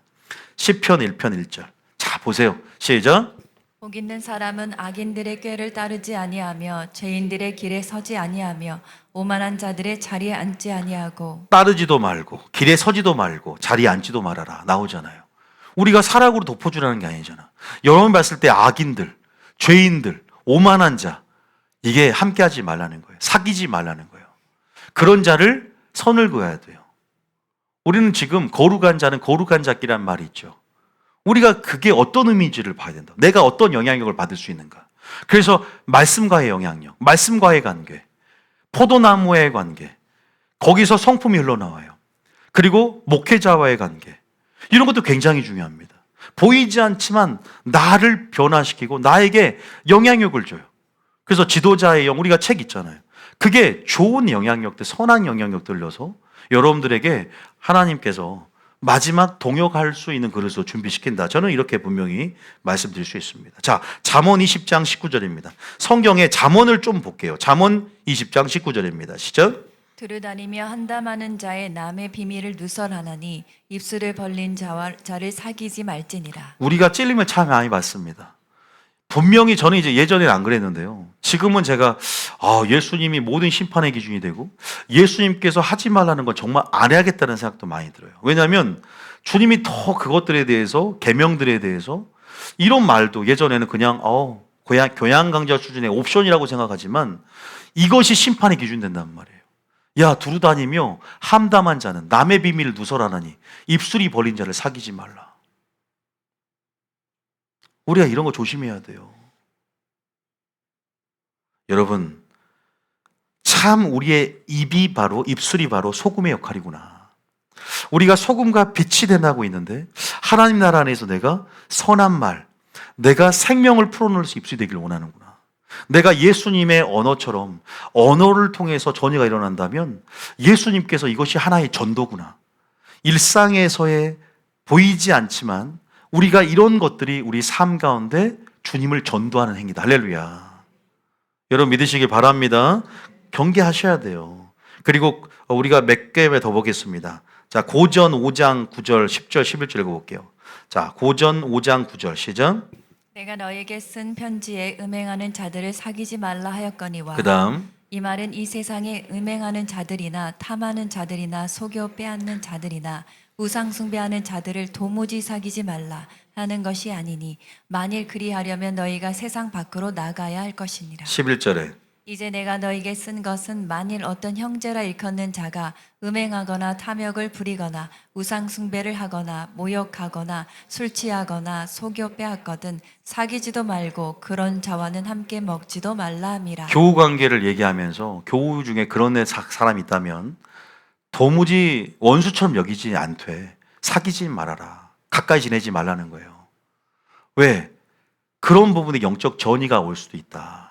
시편 1편 1절. 자, 보세요. 시작. 복 있는 사람은 악인들의 꾀를 따르지 아니하며 죄인들의 길에 서지 아니하며 오만한 자들의 자리에 앉지 아니하고. 따르지도 말고 길에 서지도 말고 자리에 앉지도 말아라 나오잖아요. 우리가 사락으로 덮어주라는 게 아니잖아. 여러분 봤을 때 악인들, 죄인들, 오만한 자, 이게 함께하지 말라는 거예요. 사귀지 말라는 거예요. 그런 자를 선을 그어야 돼요. 우리는 지금 거룩한 자는 거룩한 자끼라는 말이 있죠. 우리가 그게 어떤 의미인지를 봐야 된다. 내가 어떤 영향력을 받을 수 있는가. 그래서 말씀과의 영향력, 말씀과의 관계, 포도나무의 관계, 거기서 성품이 흘러나와요. 그리고 목회자와의 관계, 이런 것도 굉장히 중요합니다. 보이지 않지만 나를 변화시키고 나에게 영향력을 줘요. 그래서 지도자의 영, 우리가 책 있잖아요. 그게 좋은 영향력들, 선한 영향력들을 넣어서 여러분들에게 하나님께서 마지막 동역할 수 있는 그릇으로 준비시킨다. 저는 이렇게 분명히 말씀드릴 수 있습니다. 자, 잠언 20장 19절입니다. 성경의 잠언을 좀 볼게요. 잠언 20장 19절입니다. 시작. 두루다니며 한담하는 자의 남의 비밀을 누설하나니 입술을 벌린 자를 사귀지 말지니라. 우리가 찔림을 참 많이 받습니다. 분명히 저는 이제 예전에는 안 그랬는데요. 지금은 제가 예수님이 모든 심판의 기준이 되고 예수님께서 하지 말라는 건 정말 안 해야겠다는 생각도 많이 들어요. 왜냐하면 주님이 더 그것들에 대해서, 계명들에 대해서 이런 말도 예전에는 그냥 교양 강좌 수준의 옵션이라고 생각하지만 이것이 심판의 기준 된단 말이에요. 야, 두루다니며 함담한 자는 남의 비밀을 누설하나니 입술이 벌린 자를 사귀지 말라. 우리가 이런 거 조심해야 돼요. 여러분, 참 우리의 입술이 바로 소금의 역할이구나. 우리가 소금과 빛이 되나고 있는데 하나님 나라 안에서 내가 선한 말, 내가 생명을 풀어놓을 수 입술이 되길 원하는구나. 내가 예수님의 언어처럼 언어를 통해서 전이가 일어난다면 예수님께서 이것이 하나의 전도구나. 일상에서의 보이지 않지만 우리가 이런 것들이 우리 삶 가운데 주님을 전도하는 행위다. 할렐루야. 여러분 믿으시길 바랍니다. 경계하셔야 돼요. 그리고 우리가 몇 개 더 보겠습니다. 자, 고전 5장 9절 10절 11절 읽어볼게요. 자, 고전 5장 9절 시작. 내가 너에게 쓴 편지에 음행하는 자들을 사귀지 말라 하였거니와. 그 다음. 이 말은 이 세상에 음행하는 자들이나 탐하는 자들이나 속여 빼앗는 자들이나 우상 숭배하는 자들을 도무지 사귀지 말라 하는 것이 아니니 만일 그리하려면 너희가 세상 밖으로 나가야 할 것이니라. 11절에 이제 내가 너에게 쓴 것은 만일 어떤 형제라 일컫는 자가 음행하거나 탐욕을 부리거나 우상 숭배를 하거나 모욕하거나 술 취하거나 속여 빼앗거든 사귀지도 말고 그런 자와는 함께 먹지도 말라 함이라. 교우 관계를 얘기하면서 교우 중에 그런 사람이 있다면 도무지 원수처럼 여기지 않되 사귀지 말아라. 가까이 지내지 말라는 거예요. 왜? 그런 부분에 영적 전이가 올 수도 있다.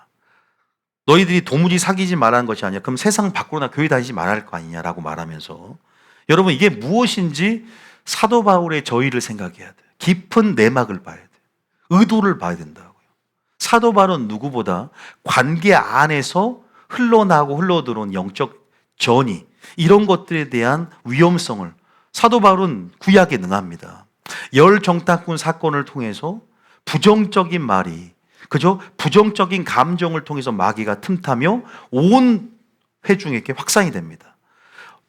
너희들이 도무지 사귀지 말라는 것이 아니야. 그럼 세상 밖으로나 교회 다니지 말할 거 아니냐라고 말하면서 여러분 이게 무엇인지 사도 바울의 저희를 생각해야 돼. 깊은 내막을 봐야 돼. 의도를 봐야 된다고요. 사도 바울은 누구보다 관계 안에서 흘러나오고 흘러들어온 영적 전이 이런 것들에 대한 위험성을 사도 바울은 구약에 능합니다. 열 정탐꾼 사건을 통해서 부정적인 말이 그죠? 부정적인 감정을 통해서 마귀가 틈타며 온 회중에게 확산이 됩니다.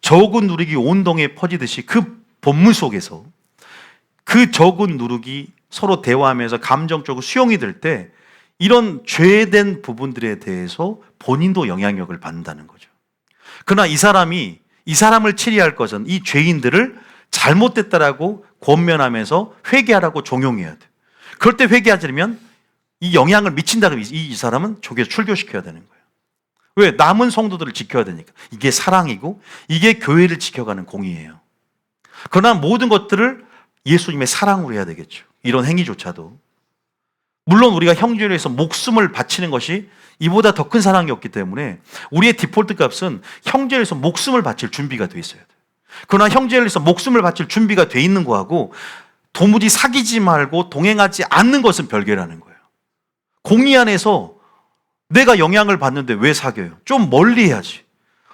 적은 누룩이 온 동에 퍼지듯이 그 본문 속에서 그 적은 누룩이 서로 대화하면서 감정적으로 수용이 될 때 이런 죄된 부분들에 대해서 본인도 영향력을 받는다는 거죠. 그러나 이 사람을 치리할 것은 이 죄인들을 잘못됐다라고 권면하면서 회개하라고 종용해야 돼. 그럴 때 회개하지 않으면 이 영향을 미친다면 이 사람은 조기에 출교시켜야 되는 거예요. 왜? 남은 성도들을 지켜야 되니까. 이게 사랑이고 이게 교회를 지켜가는 공의예요. 그러나 모든 것들을 예수님의 사랑으로 해야 되겠죠. 이런 행위조차도. 물론 우리가 형제를 위해서 목숨을 바치는 것이 이보다 더 큰 사랑이 없기 때문에 우리의 디폴트 값은 형제를 위해서 목숨을 바칠 준비가 돼 있어야 돼요. 그러나 형제를 위해서 목숨을 바칠 준비가 돼 있는 거하고 도무지 사귀지 말고 동행하지 않는 것은 별개라는 거예요. 공의 안에서 내가 영향을 받는데 왜 사귀어요? 좀 멀리 해야지.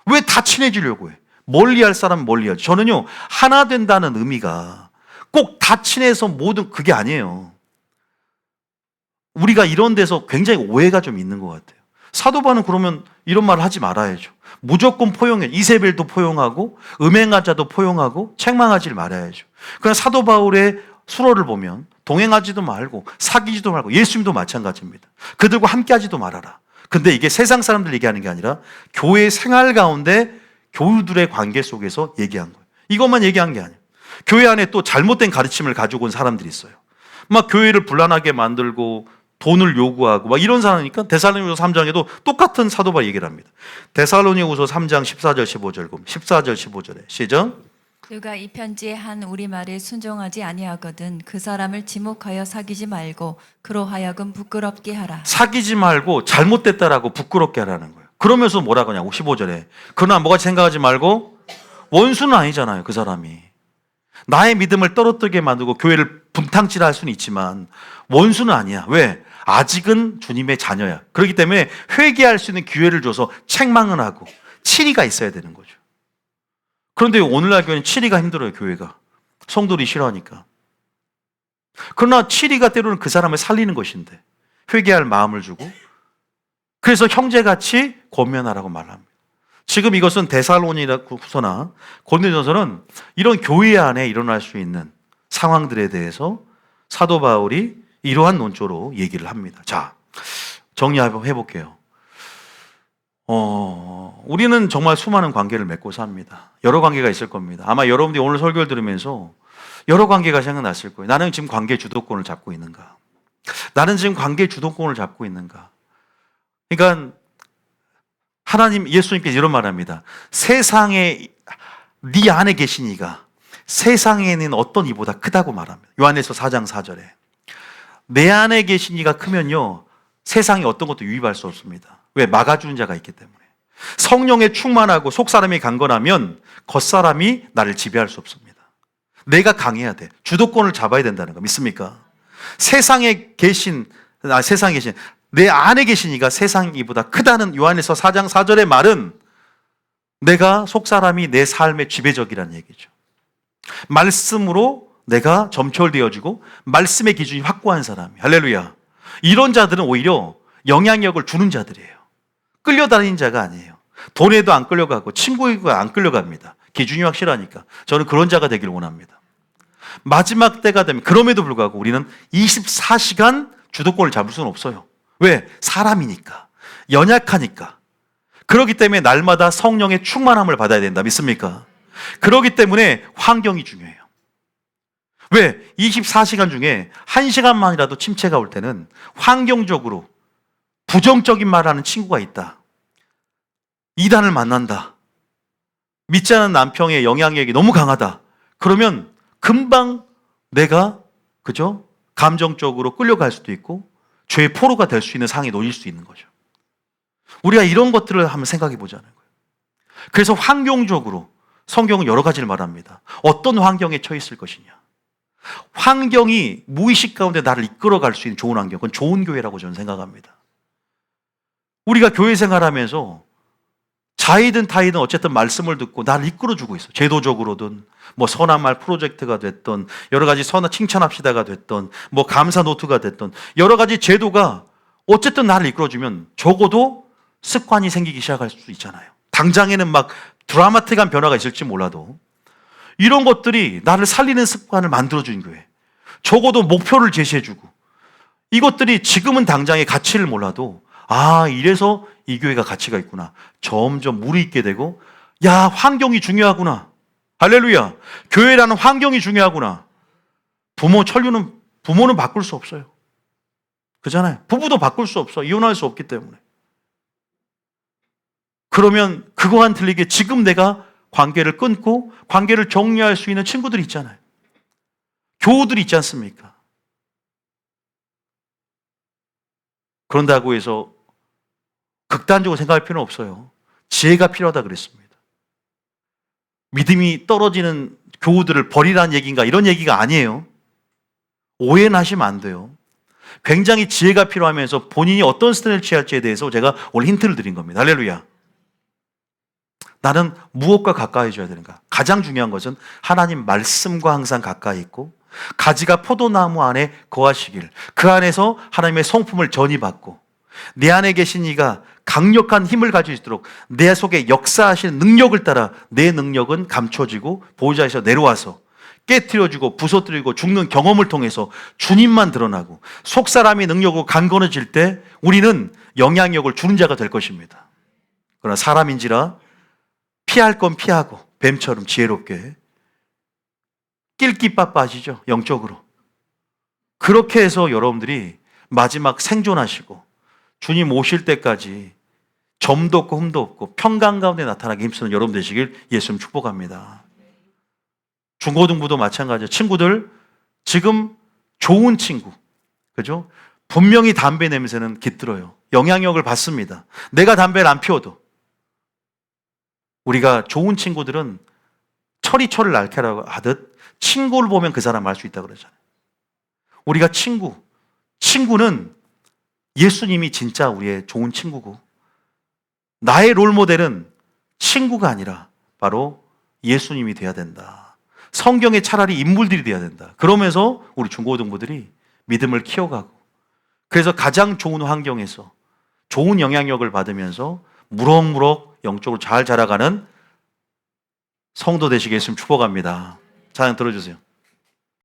왜 다 친해지려고 해? 멀리 할 사람은 멀리 해야지. 저는요, 하나 된다는 의미가 꼭 다 친해서 모든 그게 아니에요. 우리가 이런 데서 굉장히 오해가 좀 있는 것 같아요. 사도 바울은 그러면 이런 말을 하지 말아야죠. 무조건 포용해. 이세벨도 포용하고 음행한 자도 포용하고 책망하지 말아야죠. 그러나 사도 바울의 수로를 보면 동행하지도 말고 사귀지도 말고 예수님도 마찬가지입니다. 그들과 함께하지도 말아라. 근데 이게 세상 사람들 얘기하는 게 아니라 교회 생활 가운데 교우들의 관계 속에서 얘기한 거예요. 이것만 얘기한 게 아니에요. 교회 안에 또 잘못된 가르침을 가지고 온 사람들이 있어요. 막 교회를 불안하게 만들고 돈을 요구하고 막 이런 사람이니까 데살로니가서 3장에도 똑같은 사도 바울 얘기를 합니다. 데살로니가서 3장 14절 15절 14절 15절에 시작. 누가 이 편지에 한 우리말에 순종하지 아니하거든 그 사람을 지목하여 사귀지 말고 그로 하여금 부끄럽게 하라. 사귀지 말고 잘못됐다라고 부끄럽게 하라는 거예요. 그러면서 뭐라고 하냐고 15절에. 그러나 뭐같이 생각하지 말고 원수는 아니잖아요. 그 사람이. 나의 믿음을 떨어뜨리게 만들고 교회를 분탕질할 할 수는 있지만 원수는 아니야. 왜? 아직은 주님의 자녀야. 그렇기 때문에 회개할 수 있는 기회를 줘서 책망은 하고 치리가 있어야 되는 거죠. 그런데 오늘날 교회는 치리가 힘들어요. 교회가. 성도들이 싫어하니까. 그러나 치리가 때로는 그 사람을 살리는 것인데 회개할 마음을 주고 그래서 형제같이 권면하라고 말합니다. 지금 이것은 데살로니가후서나 고린도전서는 이런 교회 안에 일어날 수 있는 상황들에 대해서 사도 바울이 이러한 논조로 얘기를 합니다. 자, 정리 한번 해볼게요. 우리는 정말 수많은 관계를 맺고 삽니다. 여러 관계가 있을 겁니다. 아마 여러분들이 오늘 설교를 들으면서 여러 관계가 생각났을 거예요. 나는 지금 관계 주도권을 잡고 있는가? 나는 지금 관계 주도권을 잡고 있는가? 그러니까 하나님, 예수님께서 이런 말합니다. 세상에 네 안에 계신 이가 세상에는 어떤 이보다 크다고 말합니다. 요한일서 4장 4절에. 내 안에 계신 이가 크면요 세상에 어떤 것도 유입할 수 없습니다. 왜? 막아주는 자가 있기 때문에. 성령에 충만하고 속사람이 강건하면 겉사람이 나를 지배할 수 없습니다. 내가 강해야 돼. 주도권을 잡아야 된다는 거 믿습니까? 세상에 계신 내 안에 계신 이가 세상 이보다 크다는 요한일서 4장 4절의 말은 내가 속사람이 내 삶의 지배적이라는 얘기죠. 말씀으로 내가 점철되어지고 말씀의 기준이 확고한 사람이. 할렐루야. 이런 자들은 오히려 영향력을 주는 자들이에요. 끌려다니는 자가 아니에요. 돈에도 안 끌려가고 친구에도 안 끌려갑니다. 기준이 확실하니까. 저는 그런 자가 되길 원합니다. 마지막 때가 되면 그럼에도 불구하고 우리는 24시간 주도권을 잡을 수는 없어요. 왜? 사람이니까. 연약하니까. 그렇기 때문에 날마다 성령의 충만함을 받아야 된다. 믿습니까? 그렇기 때문에 환경이 중요해요. 왜? 24시간 중에 1시간만이라도 침체가 올 때는 환경적으로 부정적인 말을 하는 친구가 있다. 이단을 만난다. 믿지 않은 남편의 영향력이 너무 강하다. 그러면 금방 내가 그죠? 감정적으로 끌려갈 수도 있고 죄의 포로가 될 수 있는 상황에 놓일 수 있는 거죠. 우리가 이런 것들을 한번 생각해 보자는 거예요. 그래서 환경적으로 성경은 여러 가지를 말합니다. 어떤 환경에 처해 있을 것이냐. 환경이 무의식 가운데 나를 이끌어갈 수 있는 좋은 환경, 그건 좋은 교회라고 저는 생각합니다. 우리가 교회 생활하면서 자이든 타이든 어쨌든 말씀을 듣고 나를 이끌어주고 있어. 제도적으로든 뭐 선한 말 프로젝트가 됐던 여러 가지 선한 칭찬합시다가 됐던 뭐 감사 노트가 됐던 여러 가지 제도가 어쨌든 나를 이끌어주면 적어도 습관이 생기기 시작할 수 있잖아요. 당장에는 막 드라마틱한 변화가 있을지 몰라도 이런 것들이 나를 살리는 습관을 만들어주는 교회. 적어도 목표를 제시해주고 이것들이 지금은 당장의 가치를 몰라도 아, 이래서 이 교회가 가치가 있구나. 점점 물이 있게 되고 야, 환경이 중요하구나. 할렐루야. 교회라는 환경이 중요하구나. 부모는 바꿀 수 없어요. 그잖아요. 부부도 바꿀 수 없어. 이혼할 수 없기 때문에. 그러면 그거와는 틀리게 지금 내가 관계를 끊고 관계를 정리할 수 있는 친구들이 있잖아요. 교우들이 있지 않습니까? 그런다고 해서 극단적으로 생각할 필요는 없어요. 지혜가 필요하다 그랬습니다. 믿음이 떨어지는 교우들을 버리라는 얘기인가 이런 얘기가 아니에요. 오해는 하시면 안 돼요. 굉장히 지혜가 필요하면서 본인이 어떤 스탠을 취할지에 대해서 제가 오늘 힌트를 드린 겁니다. 할렐루야. 나는 무엇과 가까이져야 되는가? 가장 중요한 것은 하나님 말씀과 항상 가까이 있고 가지가 포도나무 안에 거하시길 그 안에서 하나님의 성품을 전이받고 내 안에 계신 이가 강력한 힘을 가지고 있도록 내 속에 역사하시는 능력을 따라 내 능력은 감춰지고 보호자에서 내려와서 깨트려주고 부서뜨리고 죽는 경험을 통해서 주님만 드러나고 속사람의 능력으로 강건해질 때 우리는 영향력을 주는 자가 될 것입니다. 그러나 사람인지라 피할 건 피하고 뱀처럼 지혜롭게 낄끼빠빠지죠. 영적으로. 그렇게 해서 여러분들이 마지막 생존하시고 주님 오실 때까지 점도 없고 흠도 없고 평강 가운데 나타나게 힘쓰는 여러분 되시길 예수님 축복합니다. 중고등부도 마찬가지예요. 친구들 지금 좋은 친구 그죠? 분명히 담배 냄새는 깃들어요. 영향력을 받습니다. 내가 담배를 안 피워도 우리가 좋은 친구들은 철이 날카라고 하듯 친구를 보면 그 사람 알 수 있다 그러잖아요. 우리가 친구는 예수님이 진짜 우리의 좋은 친구고 나의 롤모델은 친구가 아니라 바로 예수님이 돼야 된다. 성경에 차라리 인물들이 돼야 된다. 그러면서 우리 중고등부들이 믿음을 키워가고 그래서 가장 좋은 환경에서 좋은 영향력을 받으면서 무럭무럭 영적으로 잘 자라가는 성도 되시게 예수님 축복합니다. 찬양 들어주세요.